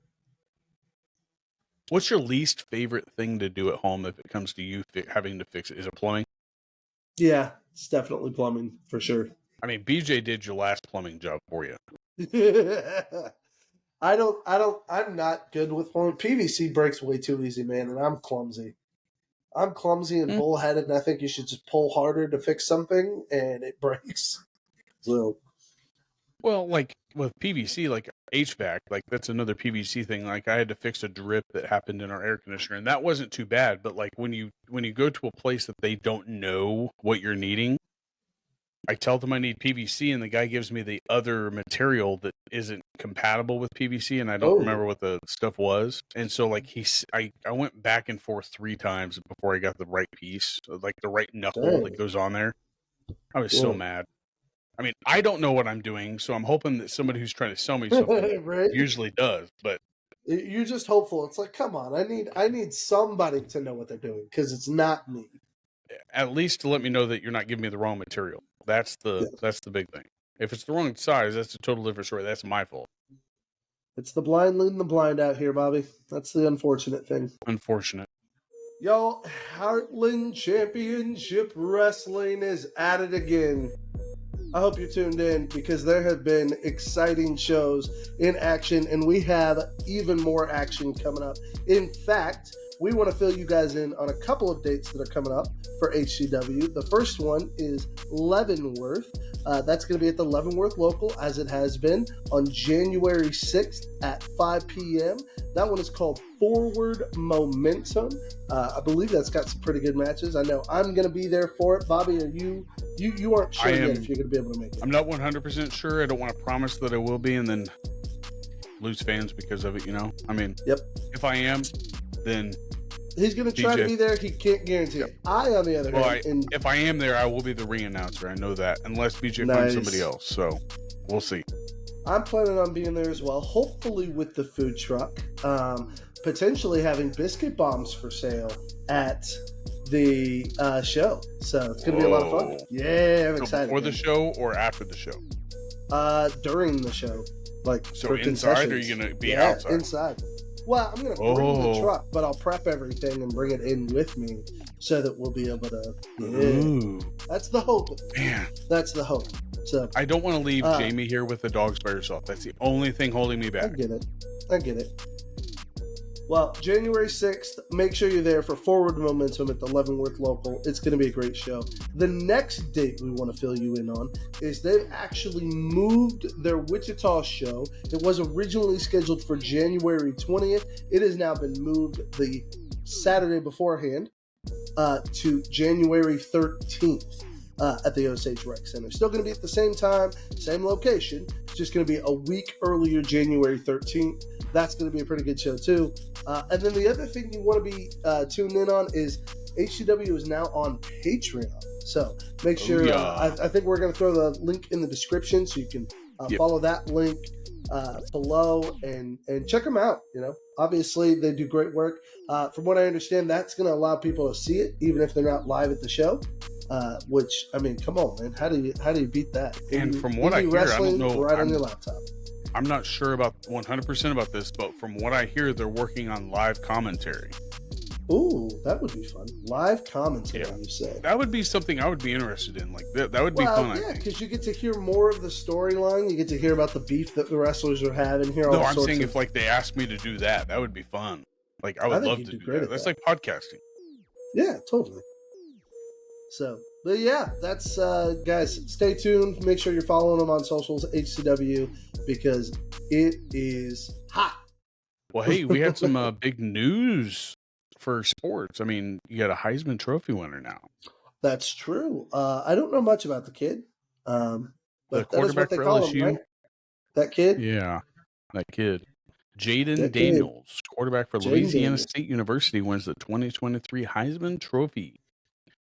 What's your least favorite thing to do at home if it comes to you having to fix it? Is it plumbing? Yeah, it's definitely plumbing for sure. I mean, BJ did your last plumbing job for you. I'm not good with plumbing. PVC breaks way too easy, man, and I'm clumsy. I'm clumsy and bullheaded, and I think you should just pull harder to fix something, and it breaks. So, well, like with PVC, like HVAC, like that's another PVC thing. Like I had to fix a drip that happened in our air conditioner, and that wasn't too bad. But like when you go to a place that they don't know what you're needing, I tell them I need PVC, and the guy gives me the other material that isn't compatible with PVC, and I don't remember what the stuff was. And so, like, I went back and forth 3 times before I got the right piece, like the right knuckle that goes on there. I was so mad. I mean, I don't know what I'm doing, so I'm hoping that somebody who's trying to sell me something usually does. But you're just hopeful. It's like, come on, I need somebody to know what they're doing because it's not me. At least to let me know that you're not giving me the wrong material. That's the big thing. If it's the wrong size, that's a total different story. That's my fault. It's the blind leading the blind out here, Bobby. That's the unfortunate thing. Unfortunate. Y'all, Heartland Championship Wrestling is at it again. I hope you're tuned in because there have been exciting shows in action, and we have even more action coming up. In fact, we want to fill you guys in on a couple of dates that are coming up for HCW. The first one is Leavenworth. That's going to be at the Leavenworth Local, as it has been, on January 6th at 5 p.m. That one is called Forward Momentum. I believe that's got some pretty good matches. I know I'm going to be there for it. Bobby, are you aren't sure yet if you're going to be able to make it. I'm not 100% sure. I don't want to promise that I will be and then lose fans because of it, you know? I mean, if I am, then he's going to try to be there. He can't guarantee it. I, on the other hand... if I am there, I will be the ring announcer. I know that, unless BJ finds somebody else. So, we'll see. I'm planning on being there as well, hopefully with the food truck. Potentially having biscuit bombs for sale at the show. So, it's going to be a lot of fun. Yeah, I'm excited. Before the show or after the show? During the show. So inside, or are you going to be outside? Inside. Well, I'm going to bring the truck, but I'll prep everything and bring it in with me so that we'll be able to. Yeah. That's the hope. Man. That's the hope. So I don't want to leave Jamie here with the dogs by herself. That's the only thing holding me back. I get it. Well, January 6th, make sure you're there for Forward Momentum at the Leavenworth Local. It's going to be a great show. The next date we want to fill you in on is they've actually moved their Wichita show. It was originally scheduled for January 20th. It has now been moved the Saturday beforehand to January 13th. At the Osage Rec Center. Still going to be at the same time, same location. It's just going to be a week earlier, January 13th. That's going to be a pretty good show, too. And then the other thing you want to be tuned in on is HCW is now on Patreon. So make sure, I think we're going to throw the link in the description so you can follow that link below and check them out. You know, obviously they do great work. From what I understand, that's going to allow people to see it, even if they're not live at the show. Which, I mean, come on, man. How do you beat that? And from what I hear, I don't know. Right on your laptop. I'm not sure about 100% about this, but from what I hear, they're working on live commentary. Ooh, that would be fun. Live commentary, you say? That would be something I would be interested in. Like that would be fun. Yeah, because you get to hear more of the storyline. You get to hear about the beef that the wrestlers are having here. No, I'm saying if like they asked me to do that, that would be fun. Like I would love to do that. That's like podcasting. Yeah, totally. So, but yeah, that's guys. Stay tuned. Make sure you're following them on socials, HCW, because it is hot. Well, hey, we had some big news for sports. I mean, you got a Heisman Trophy winner now. That's true. I don't know much about the kid, but the quarterback that is what they for call LSU. him, right? That kid. Yeah, that kid. Jaden Daniels, quarterback for Louisiana State University, wins the 2023 Heisman Trophy.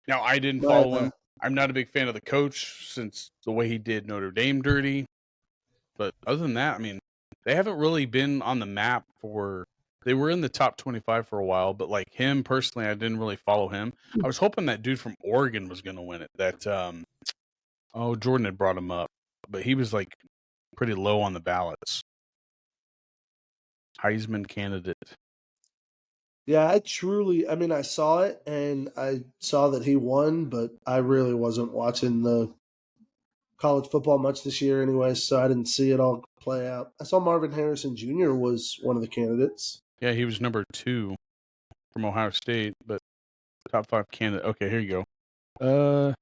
Now, I didn't follow him. I'm not a big fan of the coach since the way he did Notre Dame dirty. But other than that, I mean, they haven't really been on the map for... They were in the top 25 for a while, but like him personally, I didn't really follow him. I was hoping that dude from Oregon was going to win it. That, Jordan had brought him up, but he was like pretty low on the ballots. Heisman candidate. Yeah, I mean, I saw it and I saw that he won, but I really wasn't watching the college football much this year anyway, so I didn't see it all play out. I saw Marvin Harrison Jr. was one of the candidates. Yeah, he was number 2 from Ohio State, but top 5 candidate. Okay, here you go. Oh,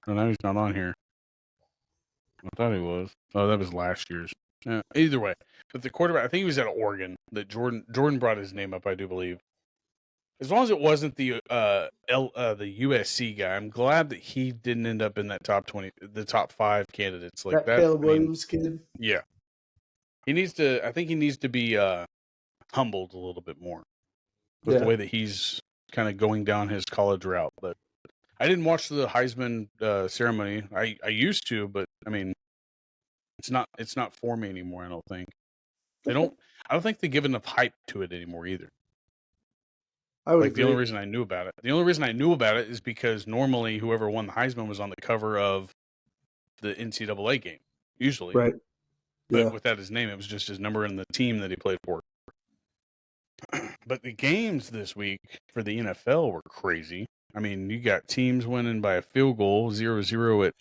now he's not on here. I thought he was. Oh, that was last year's. Either way, but the quarterback, I think he was at Oregon. That Jordan brought his name up, I do believe. As long as it wasn't the USC guy, I'm glad that he didn't end up in that top 20, the top 5 candidates like that. Caleb Williams kid. Yeah, he needs to. I think he needs to be humbled a little bit more with the way that he's kind of going down his college route. But I didn't watch the Heisman ceremony. I used to, but I mean, it's not for me anymore. I don't think I don't think they give enough hype to it anymore either. I would agree. The only reason I knew about it. The only reason I knew about it is because normally whoever won the Heisman was on the cover of the NCAA game, usually. Right. But without his name, it was just his number and the team that he played for. But the games this week for the NFL were crazy. I mean, you got teams winning by a field goal, 0-0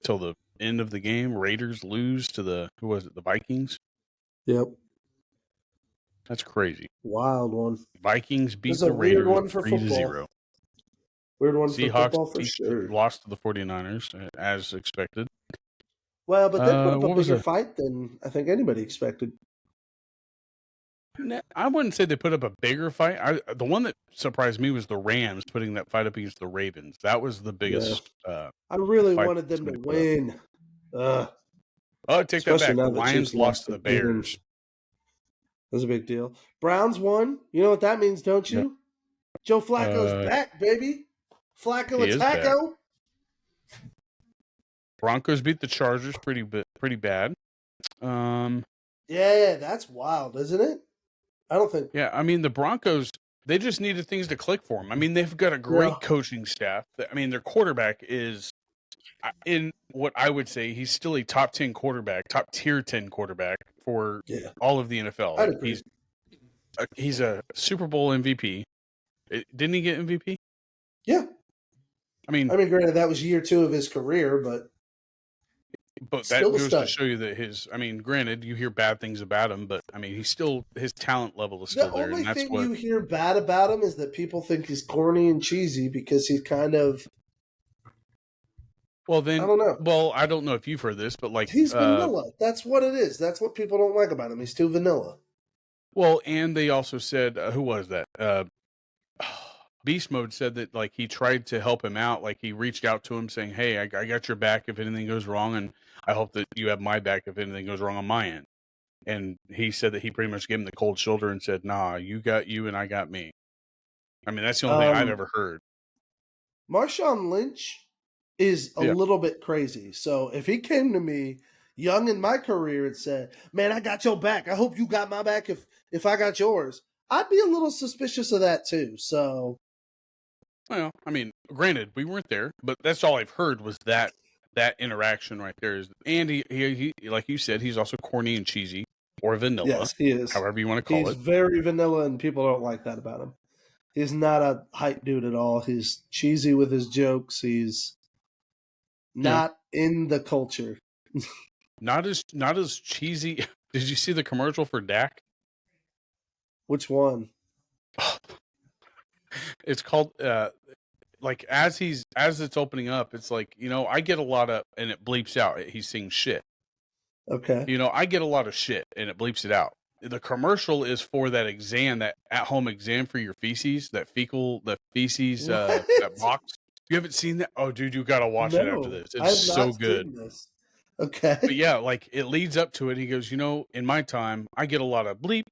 till the end of the game. Raiders lose to the Vikings. Yep. That's crazy. Wild one. Vikings beat the Raiders 3-0. Weird one Seahawks for football for sure. Lost to the 49ers as expected. Well, but they put up a bigger fight than I think anybody expected. I wouldn't say they put up a bigger fight. The one that surprised me was the Rams putting that fight up against the Ravens. That was the biggest. I really wanted them to win. Take that back. The Lions lost to the Bears. That's a big deal. Browns won. You know what that means, don't you? Yep. Joe Flacco's back, baby. Flacco. Broncos beat the Chargers pretty bad. Yeah, that's wild, isn't it? I don't think. Yeah, I mean the Broncos, they just needed things to click for them. I mean they've got a great coaching staff. I mean their quarterback is, in what I would say, he's still a top 10 quarterback, top tier 10 quarterback for all of the NFL. I'd agree. He's a Super Bowl MVP. Didn't he get MVP? Yeah. I mean, granted, that was year 2 of his career, but that goes to show you that granted, you hear bad things about him, but I mean, his talent level is still there. The only thing you hear bad about him is that people think he's corny and cheesy because he's kind of. Well, then, I don't know. Well, I don't know if you've heard this, but like he's vanilla. That's what it is. That's what people don't like about him. He's too vanilla. Well, and they also said, who was that? Beast Mode said that like he tried to help him out. Like he reached out to him saying, "Hey, I got your back if anything goes wrong, and I hope that you have my back if anything goes wrong on my end." And he said that he pretty much gave him the cold shoulder and said, "Nah, you got you and I got me." I mean, that's the only thing I've ever heard. Marshawn Lynch is a little bit crazy. So if he came to me young in my career and said, "Man, I got your back. I hope you got my back if I got yours," I'd be a little suspicious of that too. So, well, I mean, granted, we weren't there, but that's all I've heard was that interaction right there. And he like you said, he's also corny and cheesy or vanilla, Yes, he is. however you want to call He's it. very vanilla, and people don't like that about him. He's not a hype dude at all. He's cheesy with his jokes. He's not in the culture. Not as cheesy. Did you see the commercial for Dak? Which one? It's called like as it's opening up, it's like, I get a lot of, and it bleeps out. He's saying shit. Okay. I get a lot of shit, and it bleeps it out. The commercial is for that exam, that at-home exam for your feces, that feces that box. You haven't seen that? Oh, dude, you got to watch it after this. It's so good. This. Okay. But yeah, like it leads up to it. He goes, in my time, I get a lot of bleep.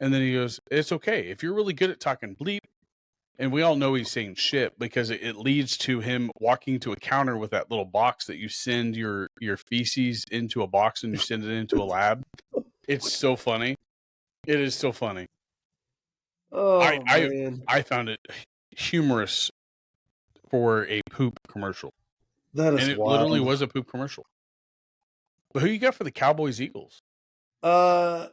And then he goes, it's okay. If you're really good at talking bleep, and we all know he's saying shit because it leads to him walking to a counter with that little box that you send your feces into a box and you send it into a lab. It's so funny. It is so funny. Oh, man. I found it humorous for a poop commercial. That is and it wild. literally was a poop commercial. But who you got for the Cowboys-Eagles? Sorry,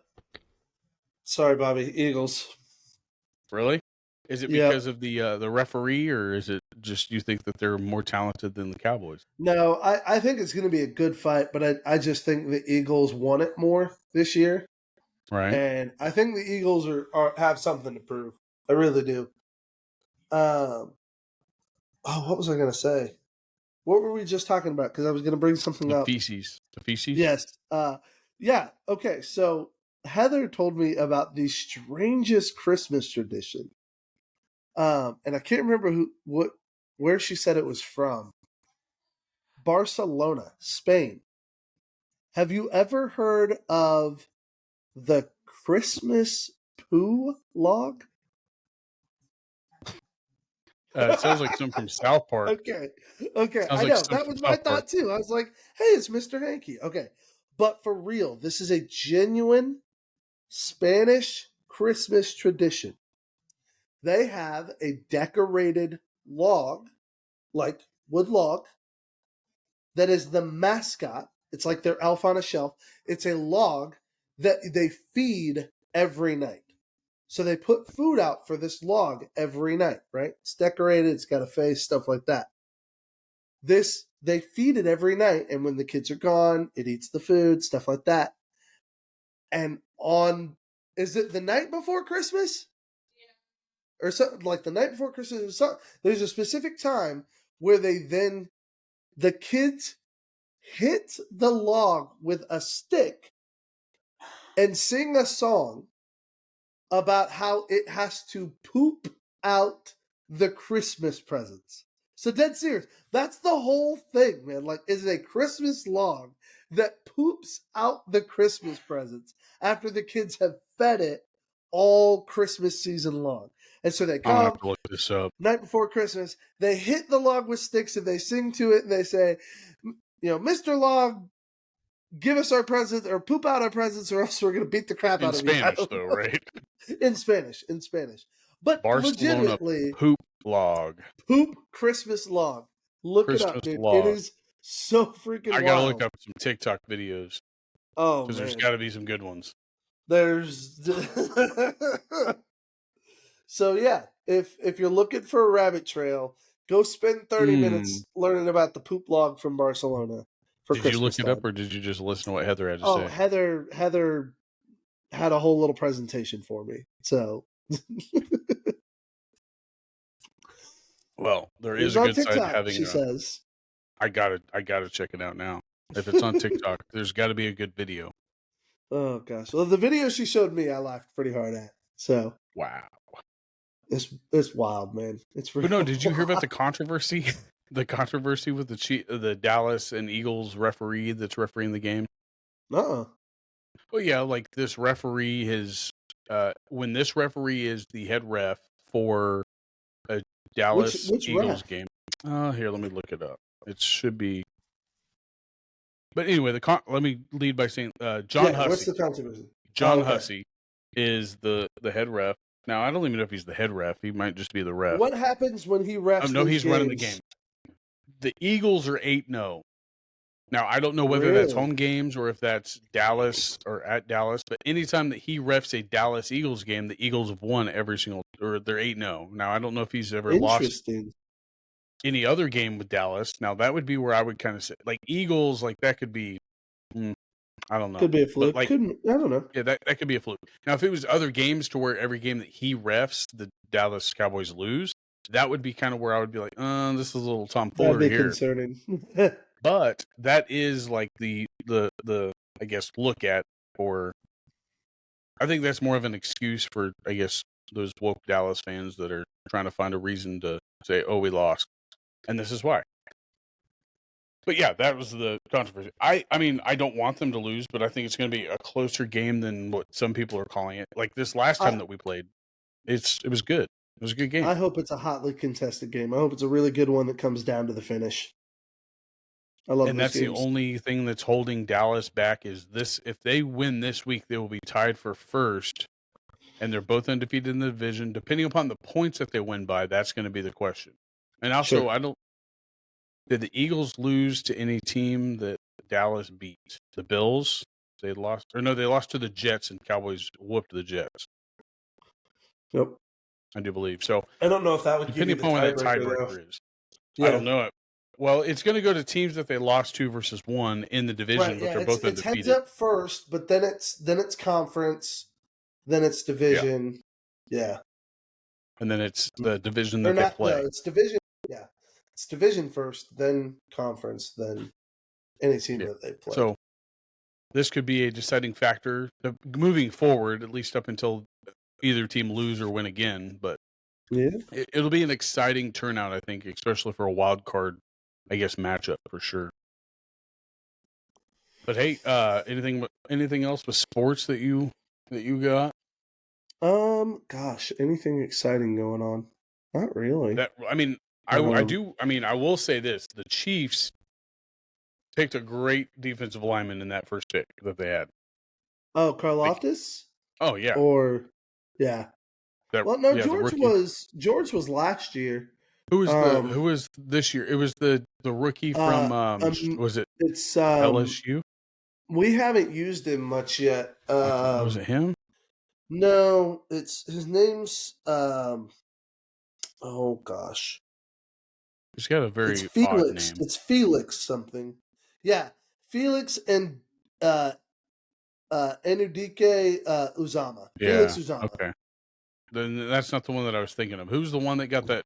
Bobby. Eagles. Really? Is it because of the referee, or is it just you think that they're more talented than the Cowboys? No, I think it's going to be a good fight, but I just think the Eagles want it more this year. Right. And I think the Eagles have something to prove. I really do. What was I going to say? What were we just talking about? Because I was going to bring something up. The feces? Yes. Yeah. Okay. So Heather told me about the strangest Christmas tradition. And I can't remember where she said it was from. Barcelona, Spain. Have you ever heard of the Christmas poo log? It sounds like something from South Park. Okay. Sounds I like know. That was my thought too. I was like, hey, it's Mr. Hanky. Okay. But for real, this is a genuine Spanish Christmas tradition. They have a decorated log, like wood log, that is the mascot. It's like their elf on a shelf. It's a log that they feed every night. So they put food out for this log every night, right? It's decorated, it's got a face, stuff like that. They feed it every night, and when the kids are gone, it eats the food, stuff like that. And is it the night before Christmas? Yeah. Or something like the night before Christmas or something. There's a specific time where the kids hit the log with a stick and sing a song about how it has to poop out the Christmas presents. So dead serious. That's the whole thing, man. Like, is it a Christmas log that poops out the Christmas presents after the kids have fed it all Christmas season long? And so they come, I'll have to look this up. Night before Christmas, they hit the log with sticks and they sing to it and they say, Mr. Log, give us our presents or poop out our presents or else we're going to beat the crap out of you. In Spanish, though, right? In Spanish. But Barcelona legitimately, poop log. Poop Christmas log. Look Christmas it up, dude. log. It is so freaking wild. I got to look up some TikTok videos. Oh, because there's got to be some good ones. So, yeah, if you're looking for a rabbit trail, go spend 30 minutes learning about the poop log from Barcelona. Did you look it up, or did you just listen to what Heather had to say? Heather had a whole little presentation for me. So, well, there is a good TikTok, side to having. She says, I gotta check it out now. If it's on TikTok, there's got to be a good video. Oh gosh! Well, the video she showed me, I laughed pretty hard at. So, wow, it's wild, man. It's really. But no, did you hear about the controversy? The controversy with the Dallas and Eagles referee that's refereeing the game? Well, yeah, like this referee when this referee is the head ref for a Dallas Eagles game. Here, let me look it up. It should be. But anyway, let me lead by saying John Hussey. What's the controversy? John Hussey is the head ref Now, I don't even know if he's the head ref. He might just be the ref. What happens when he refs? No, these he's running the games? game. The Eagles are 8-0. Now, I don't know whether that's Really? home games or if that's Dallas or at Dallas, but anytime that he refs a Dallas Eagles game, the Eagles have won every single, or they're 8-0. Now, I don't know if he's ever lost Interesting. any other game with Dallas. Now, that would be where I would kind of say, like Eagles, like that could be, I don't know. Could be a But fluke. like, Couldn't. I don't know. yeah, that could be a fluke. Now, if it was other games to where every game that he refs, the Dallas Cowboys lose, that would be kind of where I would be like, this is a little That'd tomfoolery be here. concerning. But that is like the I guess look at, or I think that's more of an excuse for, I guess, those woke Dallas fans that are trying to find a reason to say, "Oh, we lost," and this is why. But yeah, that was the controversy. I mean, I don't want them to lose, but I think it's going to be a closer game than what some people are calling it. Like this last time that we played, it was good. It was a good game. I hope it's a hotly contested game. I hope it's a really good one that comes down to the finish. I love And those that's games. the only thing that's holding Dallas back is this. If they win this week, they will be tied for first, and they're both undefeated in the division. Depending upon the points that they win by, that's going to be the question. And also, Sure. did the Eagles lose to any team that Dallas beat? The Bills? They lost, or no, they lost to the Jets, and Cowboys whooped the Jets. Yep. I do believe so. I don't know if that would give you Depending the upon when that tiebreaker, though. tiebreaker is, Yeah. I don't know it. Well, it's going to go to teams that they lost to versus one in the division, Right, but yeah, they're both it's undefeated. heads up first, but then it's conference, then it's division. Yeah. And then it's the division Or that they not, play. no, it's division. Yeah. It's division first, then conference, then any team that they play. So this could be a deciding factor moving forward, at least up until either team lose or win again. But yeah, it'll be an exciting turnout, I think, especially for a wild card, I guess, matchup for sure. But hey, anything else with sports that you got? gosh, anything exciting going on? Not really. I will say this: the Chiefs picked a great defensive lineman in that first pick that they had. Oh, Karlaftis? Oh yeah. Or yeah. George was last year. Who was this year? It was the rookie from was it it's LSU? We haven't used him much yet. Was it him? No, it's his name's oh gosh. He's got a very It's Felix. odd name. It's Felix something. Yeah. Felix and Enudike Uzama. Yeah. Felix Uzama. Okay. Then that's not the one that I was thinking of. Who's the one that got that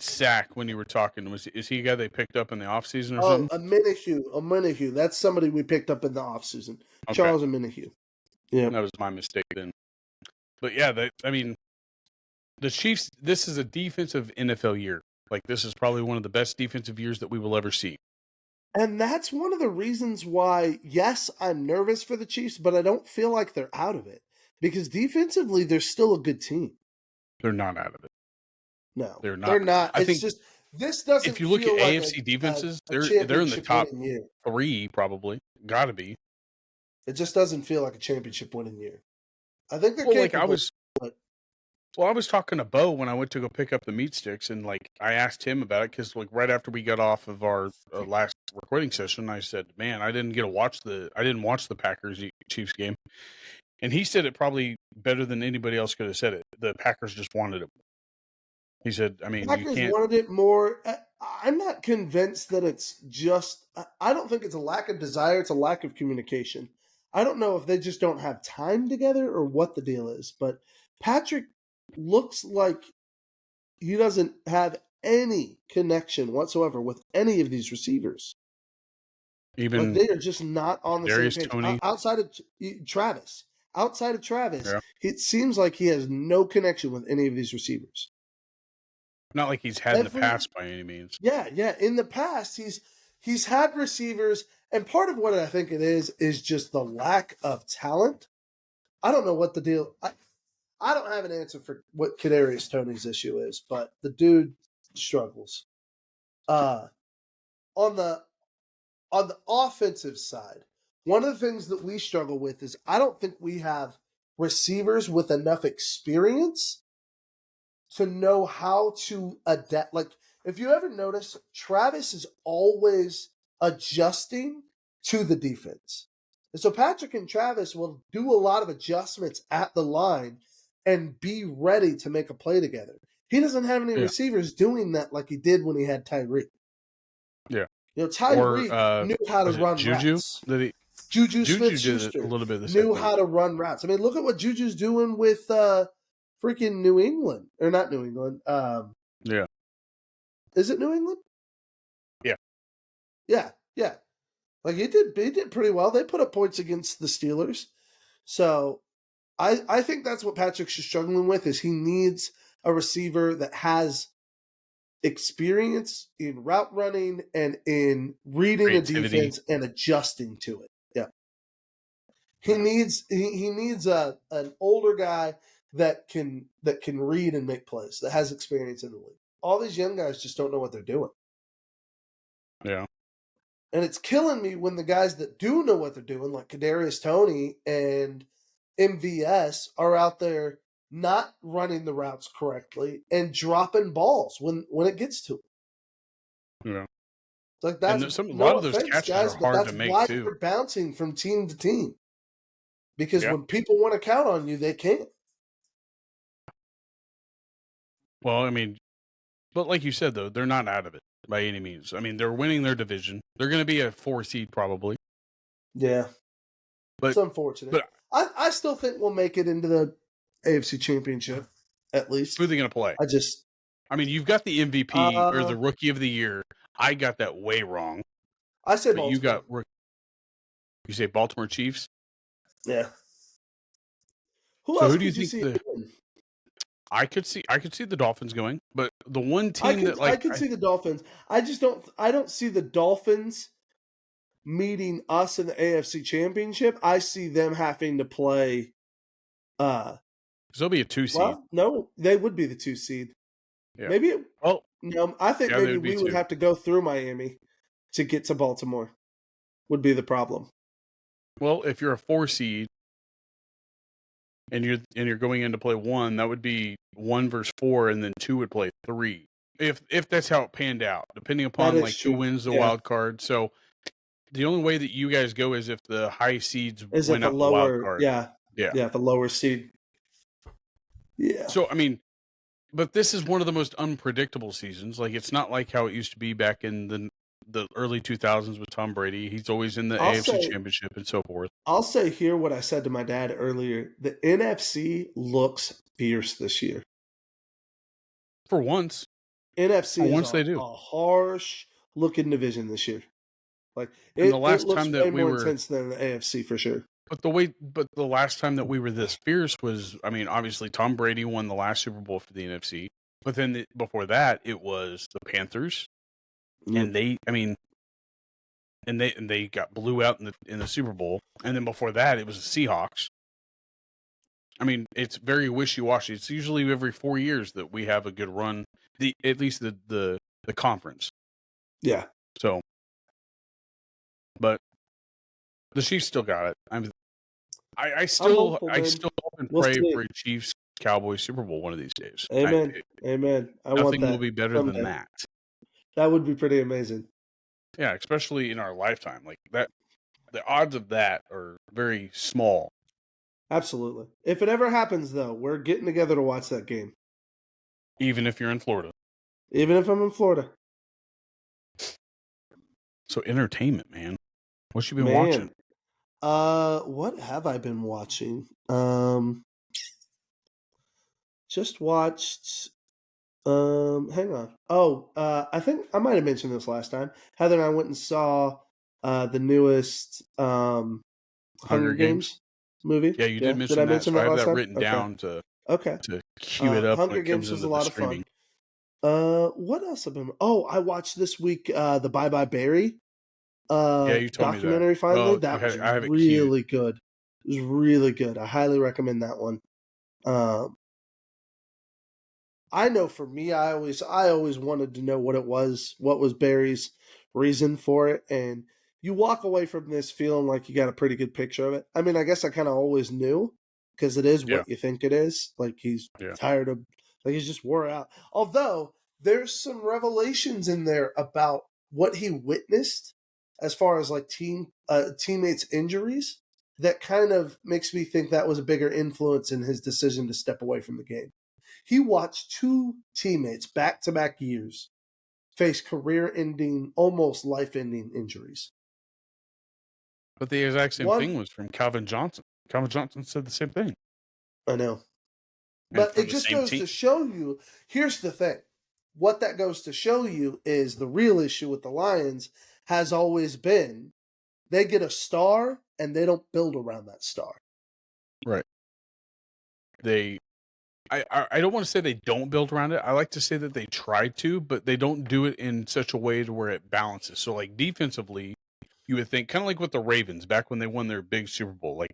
sack when you were talking? Is he a guy they picked up in the offseason or something? Omenihu. That's somebody we picked up in the offseason. Okay. Charles Omenihu. Yeah. That was my mistake then. But yeah, the Chiefs, this is a defensive NFL year. Like, this is probably one of the best defensive years that we will ever see. And that's one of the reasons why, yes, I'm nervous for the Chiefs, but I don't feel like they're out of it. Because defensively, they're still a good team. They're not out of it. No, they're not. They're not. I think just this doesn't. If you look at like AFC defenses, they're in the top 3, probably. Got to be. It just doesn't feel like a championship winning year. I think they're capable. I was talking to Bo when I went to go pick up the meat sticks, and I asked him about it because right after we got off of our last recording session, I said, "Man, I didn't watch the Packers Chiefs game," and he said it probably better than anybody else could have said it. The Packers just wanted it. He said, Packers wanted it more. I'm not convinced that it's just. I don't think it's a lack of desire. It's a lack of communication. I don't know if they just don't have time together or what the deal is, but Patrick looks like he doesn't have any connection whatsoever with any of these receivers. Even they are just not on the Darius same page. Toney. Outside of Travis, it seems like he has no connection with any of these receivers. Not like he's had in the past by any means. Yeah. In the past, he's had receivers, and part of what I think it is just the lack of talent. I don't know what the deal. I don't have an answer for what Kadarius Toney's issue is, but the dude struggles. On the offensive side, one of the things that we struggle with is I don't think we have receivers with enough experience to know how to adapt. Like, if you ever notice, Travis is always adjusting to the defense. And so Patrick and Travis will do a lot of adjustments at the line and be ready to make a play together. He doesn't have any receivers doing that like he did when he had Tyreek. Yeah. Tyreek knew how to run Juju? routes. Juju Juju did a Smith-Schuster little bit of the same knew thing. how to run routes. I mean, look at what Juju's doing with freaking New England. Or not New England. Yeah. Is it New England? Yeah. Yeah. Like, he did pretty well. They put up points against the Steelers. So I think that's what Patrick's struggling with, is he needs a receiver that has experience in route running and in reading a defense and adjusting to it. Yeah. He needs an older guy that can read and make plays, that has experience in the league. All these young guys just don't know what they're doing. Yeah. And it's killing me when the guys that do know what they're doing, like Kadarius Toney and MVS, are out there not running the routes correctly and dropping balls when it gets to them. Yeah. It's like, that's a lot of those offense, catches guys, are but hard that's to make why too. they're bouncing from team to team. Because when people want to count on you, they can't. Well, I mean, but like you said, though, they're not out of it by any means. I mean, they're winning their division. They're going to be a 4 seed probably. Yeah. But it's unfortunate. But I still think we'll make it into the AFC Championship, at least. Who are they going to play? I mean, you've got the MVP or the Rookie of the Year. I got that way wrong. I say Baltimore. You say Baltimore Chiefs? Yeah. Who do you think I could see the Dolphins going, but the one team I could see the Dolphins. I don't see the Dolphins meeting us in the AFC Championship. I see them having to play they'll be a 2 seed. Well, no, they would be the 2 seed. Yeah. Maybe I think maybe we would have to go through Miami to get to Baltimore. Would be the problem. Well, if you're a 4 seed and you're going in to play 1, that would be 1 versus 4, and then 2 would play 3. If that's how it panned out, depending upon like who wins the wild card. So the only way that you guys go is if the high seeds win out the wild card. Yeah, the lower seed. Yeah. So I mean, but this is one of the most unpredictable seasons. Like, it's not like how it used to be back in the early 2000s with Tom Brady. He's always in the AFC Championship and so forth. I'll say here what I said to my dad earlier. The NFC looks fierce this year. For once. NFC they do. A harsh-looking division this year. Like, it looks way more intense than the AFC for sure. But the last time that we were this fierce was, I mean, obviously Tom Brady won the last Super Bowl for the NFC. But then before that, it was the Panthers. And they got blew out in the Super Bowl, and then before that, it was the Seahawks. I mean, it's very wishy-washy. It's usually every 4 years that we have a good run, at least the conference. Yeah. So, but the Chiefs still got it. I still hope and pray for a Chiefs Cowboys Super Bowl one of these days. Amen. Amen. Nothing will be better than that. That would be pretty amazing. Yeah, especially in our lifetime. Like that, the odds of that are very small. Absolutely. If it ever happens, though, we're getting together to watch that game. Even if you're in Florida. Even if I'm in Florida. So entertainment, man. What you been watching? What have I been watching? Just watched. Hang on. I think I might have mentioned this last time. Heather and I went and saw the newest Hunger Games movie. Yeah, you did mention that. I mention that I have that written down to cue it up. Hunger Games was a lot of fun. What else have I been? I watched this week the Bye Bye Barry. You told documentary. Me that. Finally, that was really good. It was really good. I highly recommend that one. I know for me, I always wanted to know what it was, what was Barry's reason for it, and you walk away from this feeling like you got a pretty good picture of it. I mean, I guess I kind of always knew because it is what you think it is. Like he's tired of Like he's just wore out. Although there's some revelations in there about what he witnessed as far as like teammates' injuries that kind of makes me think that was a bigger influence in his decision to step away from the game. He watched two teammates back-to-back years face career-ending, almost life-ending injuries. But the exact same One, thing was from Calvin Johnson. Calvin Johnson said the same thing. I know. And But for it the just same goes team. to show you, here's the thing. What that goes to show you is the real issue with the Lions has always been they get a star and they don't build around that star. Right. I don't want to say they don't build around it. I like to say that they try to, but they don't do it in such a way to where it balances. So like defensively, you would think kind of like with the Ravens back when they won their big Super Bowl, like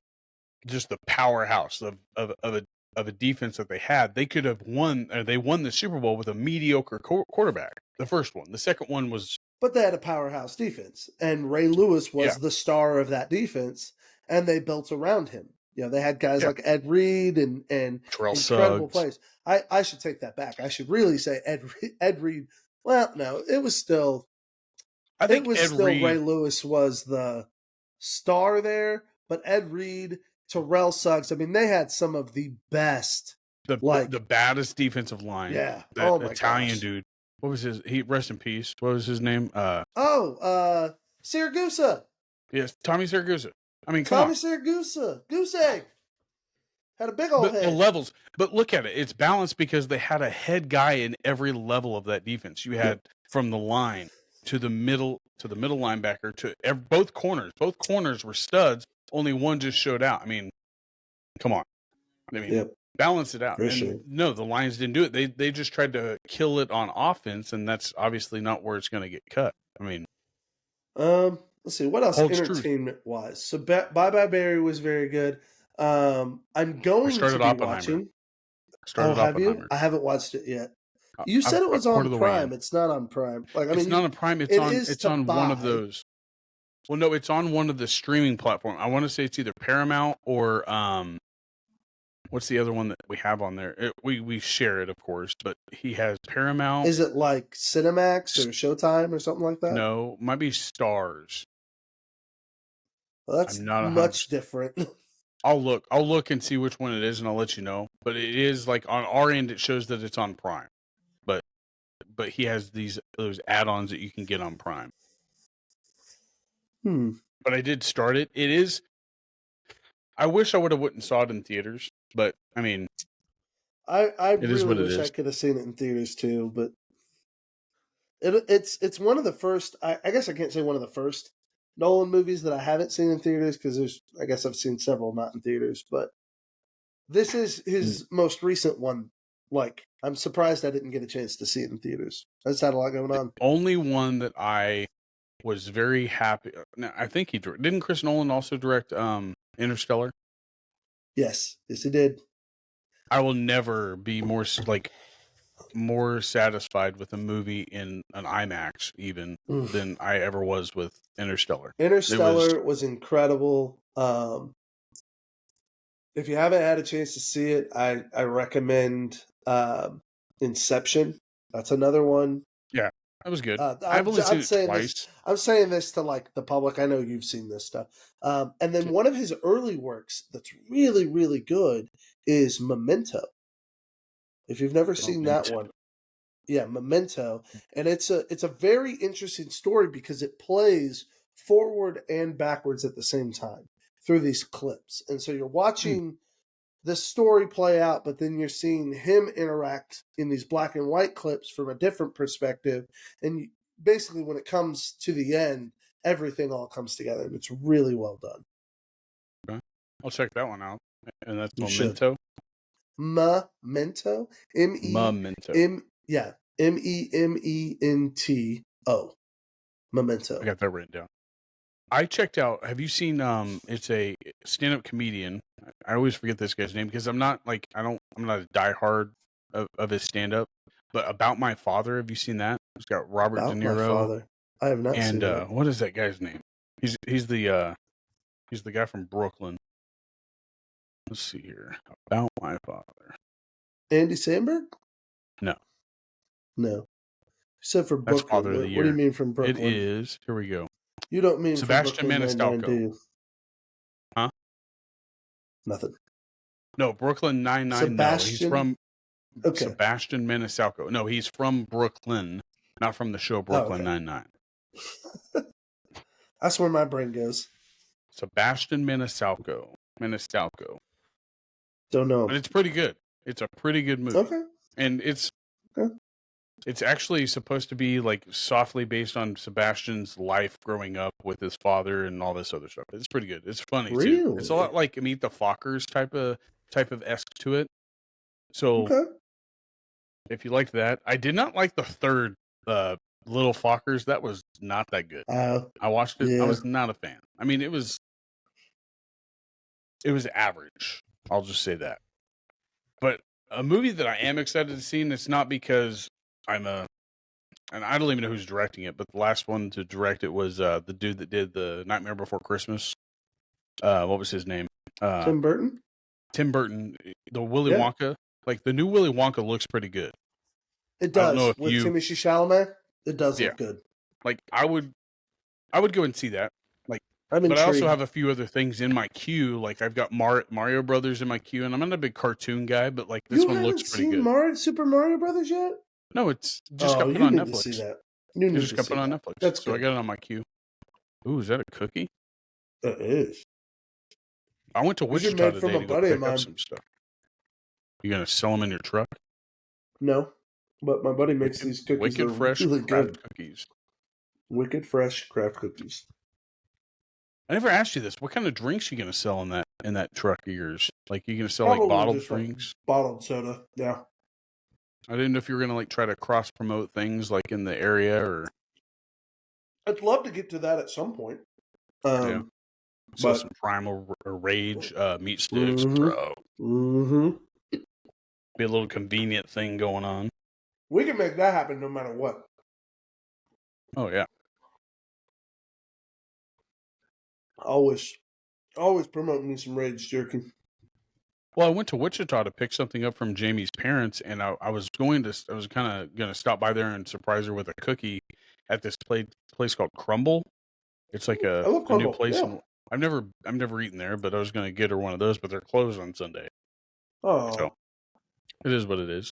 just the powerhouse of a defense that they had. They could have won, or they won the Super Bowl with a mediocre quarterback. The first one, the second one was, but they had a powerhouse defense, and Ray Lewis was the star of that defense, and they built around him. You know, they had guys like Ed Reed and Terrell incredible Suggs. plays. I should take that back. I should really say Ed Reed. Well, no, it was still. I think Ray Lewis was the star there, but Ed Reed, Terrell Suggs. I mean, they had some of the best, the baddest defensive line. Yeah. That my Italian gosh. dude. What was his? He rest in peace. What was his name? Siragusa. Yes, Tommy Siragusa. I mean, Tommy Siragusa. Goose egg. Had a big old head. The levels, but look at it. It's balanced because they had a head guy in every level of that defense. You had from the line to the middle linebacker to both corners. Both corners were studs. Only one just showed out. I mean, come on. I mean, balance it out. No, the Lions didn't do it. They just tried to kill it on offense, and that's obviously not where it's going to get cut. I mean, let's see what else entertainment wise. So Bye Bye Barry was very good. I'm going to be watching. Have you? I haven't watched it yet. You said it was on Prime. It's not on Prime. Like I mean, it's not on Prime. It's on one of those. Well, no, it's on one of the streaming platforms. I want to say it's either Paramount or what's the other one that we have on there? We share it, of course, but he has Paramount. Is it like Cinemax or Showtime or something like that? No, might be Stars. Well, that's much different. I'll look and see which one it is, and I'll let you know. But it is like on our end, it shows that it's on Prime. But he has those add-ons that you can get on Prime. But I did start it. It is. I wish I would have went and saw it in theaters, but I mean, I really wish I could have seen it in theaters too. But it's one of the first. I guess I can't say one of the first Nolan movies that I haven't seen in theaters because I guess I've seen several not in theaters, but this is his most recent one. Like, I'm surprised I didn't get a chance to see it in theaters. I just had a lot going on. The only one that I was very happy. Now, I think didn't Chris Nolan also direct Interstellar? Yes, he did. I will never be more satisfied with a movie in an IMAX even than I ever was with Interstellar. Interstellar was incredible. If you haven't had a chance to see it, I recommend Inception. That's another one. Yeah, that was good. I've only seen it twice. I'm saying this to like the public. I know you've seen this stuff. And then one of his early works that's really, really good is Memento. If you've never seen that one. Yeah, Memento. And it's a very interesting story because it plays forward and backwards at the same time through these clips. And so you're watching the story play out, but then you're seeing him interact in these black and white clips from a different perspective. And basically when it comes to the end, everything all comes together. And it's really well done. Okay. I'll check that one out. And that's Memento? Memento? Memento. Yeah. Memento. Memento. I got that written down. I checked out. Have you seen? It's a stand-up comedian. I always forget this guy's name because I'm not a diehard of his stand-up. But About My Father, have you seen that? It's got Robert De Niro. My Father. I have not seen that. And what is that guy's name? He's the guy from Brooklyn. Let's see here. About My Father. Andy Samberg? No. Except for That's Brooklyn. Father of the What do you Year. mean from Brooklyn? It is. Here we go. You don't mean Sebastian from Brooklyn Nine-Nine, do Maniscalco. you? Huh? Nothing. No, Brooklyn Nine-Nine. No, he's from Sebastian Maniscalco. No, he's from Brooklyn, not from the show Brooklyn Nine-Nine. That's where my brain goes. Sebastian Maniscalco. Don't know. But it's pretty good. It's a pretty good movie. Okay. And it's actually supposed to be like softly based on Sebastian's life growing up with his father and all this other stuff. It's pretty good. It's funny too. It's a lot like Meet the Fockers type of esque to it. So if you liked that, I did not like the third Little Fockers. That was not that good. I watched it. I was not a fan. I mean, it was average. I'll just say that. But a movie that I am excited to see, and it's not because and I don't even know who's directing it, but the last one to direct it was the dude that did the Nightmare Before Christmas. What was his name? Tim Burton. Tim Burton. The Willy Wonka. Like the new Willy Wonka looks pretty good. It does with Timothée Chalamet. It does look good. Like I would go and see that. Like, but I also have a few other things in my queue. Like I've got Mario Brothers in my queue, and I'm not a big cartoon guy, but like this one looks pretty good. You Super Mario Brothers yet? No, it's just got put on Netflix. To see that. You just got put on Netflix. That's so I got it on my queue. Ooh, is that a cookie? It is. I went to Wichita today to go pick up some stuff. You gonna sell them in your truck? No, but my buddy makes these cookies. Wicked fresh really craft good. Cookies. Wicked fresh craft cookies. I never asked you this. What kind of drinks are you gonna sell in that truck of yours? Like you gonna sell like bottled drinks? Like bottled soda, yeah. I didn't know if you were gonna like try to cross promote things like in the area or. I'd love to get to that at some point. So some Primal or Rage meat sticks, bro. Mm-hmm. Be a little convenient thing going on. We can make that happen no matter what. Oh yeah. Always promoting me some Rage Jerky. Well, I went to Wichita to pick something up from Jamie's parents, and I was kind of going to stop by there and surprise her with a cookie at this place called Crumble. It's like a new place. Yeah. I've never eaten there, but I was going to get her one of those, but they're closed on Sunday. Oh, so it is what it is.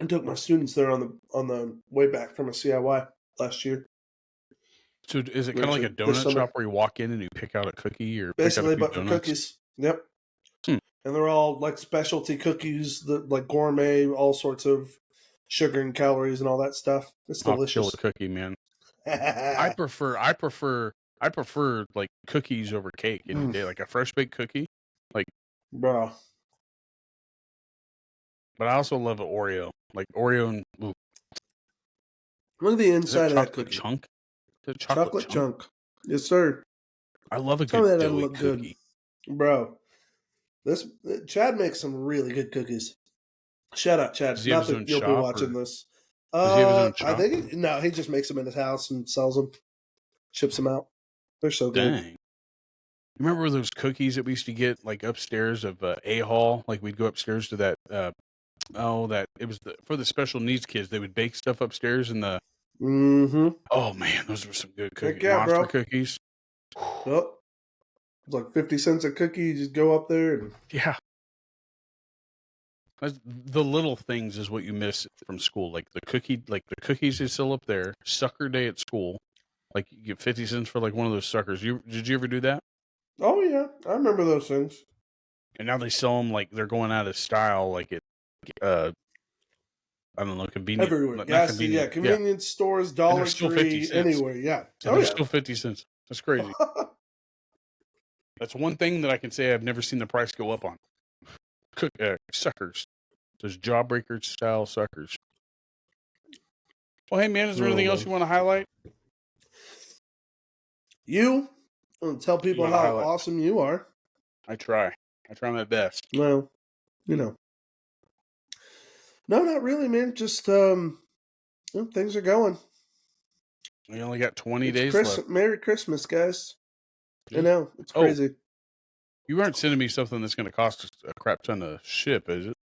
I took my students there on the way back from a CIY last year. So is it kind of like a donut shop where you walk in and you pick out a cookie or basically, pick out a few but donuts? For cookies? Yep. And they're all like specialty cookies, like gourmet, all sorts of sugar and calories and all that stuff. It's delicious. I'll kill a cookie, man. I prefer like cookies over cake any day, like a fresh baked cookie, like bro. But I also love an Oreo, like Oreo and look at the inside of that cookie. Chunk. The chocolate chunk. Yes, sir. I love a good doughy cookie, bro. Chad makes some really good cookies. Shout out, Chad. Not that you'll be watching this. Does he have his own shop? I think he just makes them in his house and sells them, ships them out. They're so good. Dang. You remember those cookies that we used to get like upstairs of A-Hall? Like we'd go upstairs to that. It was for the special needs kids. They would bake stuff upstairs in the. Mm-hmm. Oh man, those were some good cookies. Yeah, Monster bro. cookies. Yep. It's like 50 cents a cookie. You just go up there and the little things is what you miss from school. Like the cookies is still up there. Sucker day at school. Like you get 50 cents for like one of those suckers. Did you ever do that? Oh yeah, I remember those things. And now they sell them like they're going out of style. Like it, I don't know, convenient everywhere. Convenience stores, Dollar Tree, anywhere. Yeah, they're still 50 cents. That's crazy. That's one thing that I can say I've never seen the price go up on. Suckers. Those jawbreaker style suckers. Well, hey man, is there anything else you want to highlight? You want to tell people how awesome you are. I try my best. Well, No, not really, man. Just things are going. We only got 20 days left. Merry Christmas, guys. I know, it's crazy. You aren't sending me something that's going to cost us a crap ton of ship, is it?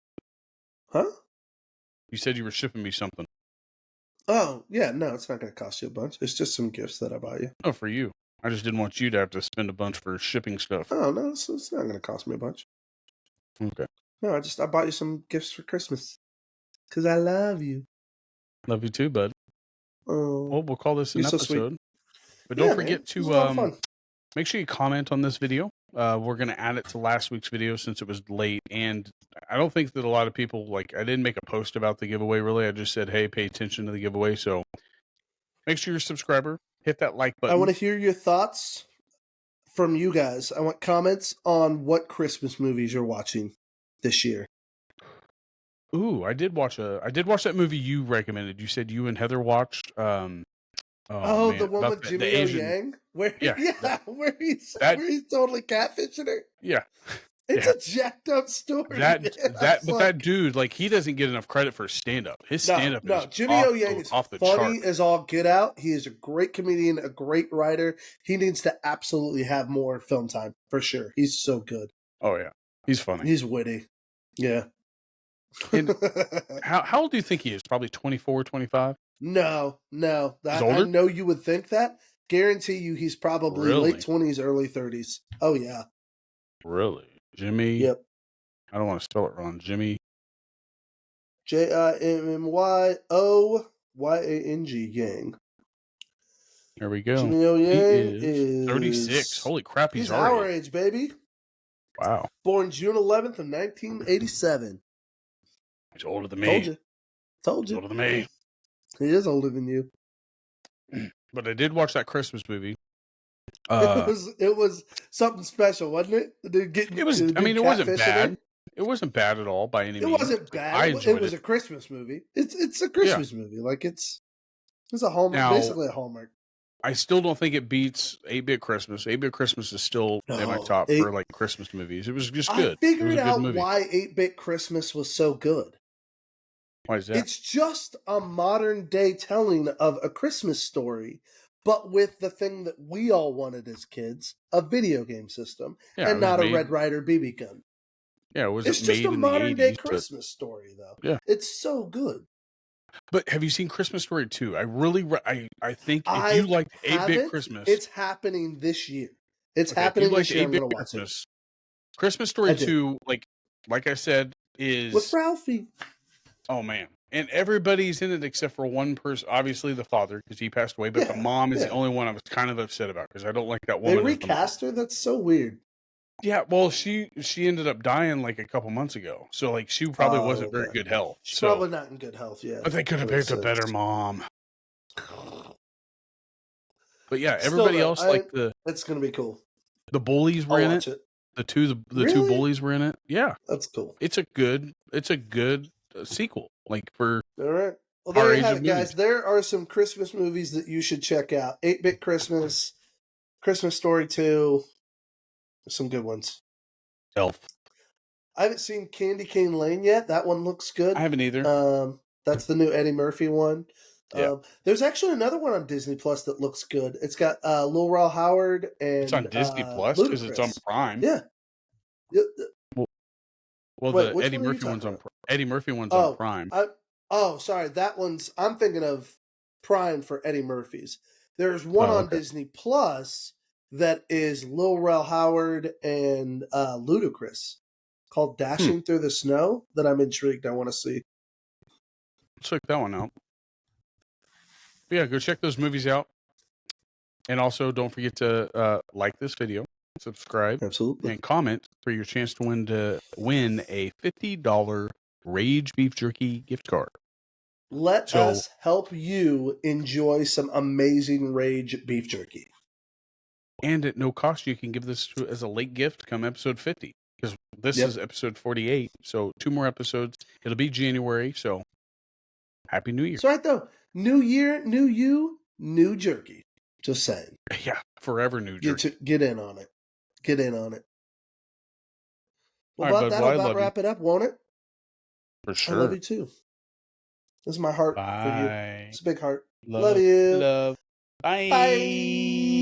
Huh? You said you were shipping me something. Oh, yeah, no, it's not going to cost you a bunch. It's just some gifts that I buy you. Oh, for you. I just didn't want you to have to spend a bunch for shipping stuff. Oh, no, it's not going to cost me a bunch. Okay. No, I bought you some gifts for Christmas. Because I love you. Love you too, bud. Oh, Well, we'll call this an you're so sweet. episode. But don't Yeah, forget man, it was a lot of fun. make sure you comment on this video. We're going to add it to last week's video since it was late. And I don't think that a lot of people, I didn't make a post about the giveaway, really. I just said, hey, pay attention to the giveaway. So make sure you're a subscriber. Hit that like button. I want to hear your thoughts from you guys. I want comments on what Christmas movies you're watching this year. Ooh, I did watch that movie you recommended. You said you and Heather watched. Man, the one with Jimmy O Yang, where where he's totally catfishing her. Yeah, it's a jacked up story. That dude, he doesn't get enough credit for stand up. His stand up is Jimmy O Yang is off the funny chart. as all get out. He is a great comedian, a great writer. He needs to absolutely have more film time for sure. He's so good. Oh yeah, he's funny. He's witty. Yeah. And how old do you think he is? Probably 24, 25? No. I know you would think that. Guarantee you he's probably late 20s, early 30s. Oh, yeah. Really? Jimmy? Yep. I don't want to spell it wrong. Jimmy? Jimmyoyang. Yang. There we go. Jimmy O Yang is 36. Holy crap, he's our age, baby. Wow. Born June 11th of 1987. He's older than me. Told you. He's older than me. He is older than you. But I did watch that Christmas movie. It was something special, wasn't it? It wasn't bad. It wasn't bad at all by any means. It wasn't bad. It was a Christmas movie. It's a Christmas movie. It's a Hallmark, basically a Hallmark. I still don't think it beats 8-Bit Christmas. 8-Bit Christmas is still in my top for Christmas movies. It was just good. I figured out why 8-Bit Christmas was so good. Why is that? It's just a modern day telling of a Christmas story, but with the thing that we all wanted as kids, a video game system, and not a Red Ryder BB gun. Yeah, it's just a modern day Christmas story, though. Yeah. It's so good. But have you seen Christmas Story 2? I think if you like 8-Bit Christmas, it's happening this year. It's happening this year. I'm going to watch it. Christmas Story 2, like I said, is with Ralphie. Oh man, and everybody's in it except for one person. Obviously, the father because he passed away, but the mom is the only one I was kind of upset about because I don't like that woman. They recast her. That's so weird. Yeah, well, she ended up dying a couple months ago, so she probably wasn't very good health. She's probably not in good health. Yeah, but they could have picked a better mom. But yeah, everybody else It's gonna be cool. The bullies were in it. The two bullies were in it. Yeah, that's cool. It's a good sequel. For all right. Well, there you have it, guys. There are some Christmas movies that you should check out: 8-Bit Christmas, Christmas Story 2. Some good ones. Elf. I haven't seen Candy Cane Lane yet. That one looks good. I haven't either. That's the new Eddie Murphy one. Yeah. There's actually another one on Disney Plus that looks good. It's got Lil Rel Howard and it's on Disney Plus because it's on Prime. Yeah. Well, the Eddie Murphy one's on Eddie Murphy one's on Prime. Sorry, that one's. I'm thinking of Prime for Eddie Murphy's. There's one on Disney Plus that is Lil Rel Howard and Ludacris called Dashing Through the Snow that I'm intrigued. I want to see. Check that one out. But yeah, go check those movies out. And also don't forget to like this video, subscribe, absolutely, and comment for your chance to win a $50 Rage Beef Jerky gift card. Let us help you enjoy some amazing Rage Beef Jerky. And at no cost, you can give this as a late gift come episode 50. Because this is episode 48. So 2 more episodes. It'll be January. So Happy New Year. That's right, though. New year, new you, new jerky. Just saying. Yeah, forever new jerky. Get in on it. Get in on it. Well, right, that'll about wrap it up, won't it? For sure. I love you, too. This is my heart for you. It's a big heart. Love you. Love. Bye. Bye.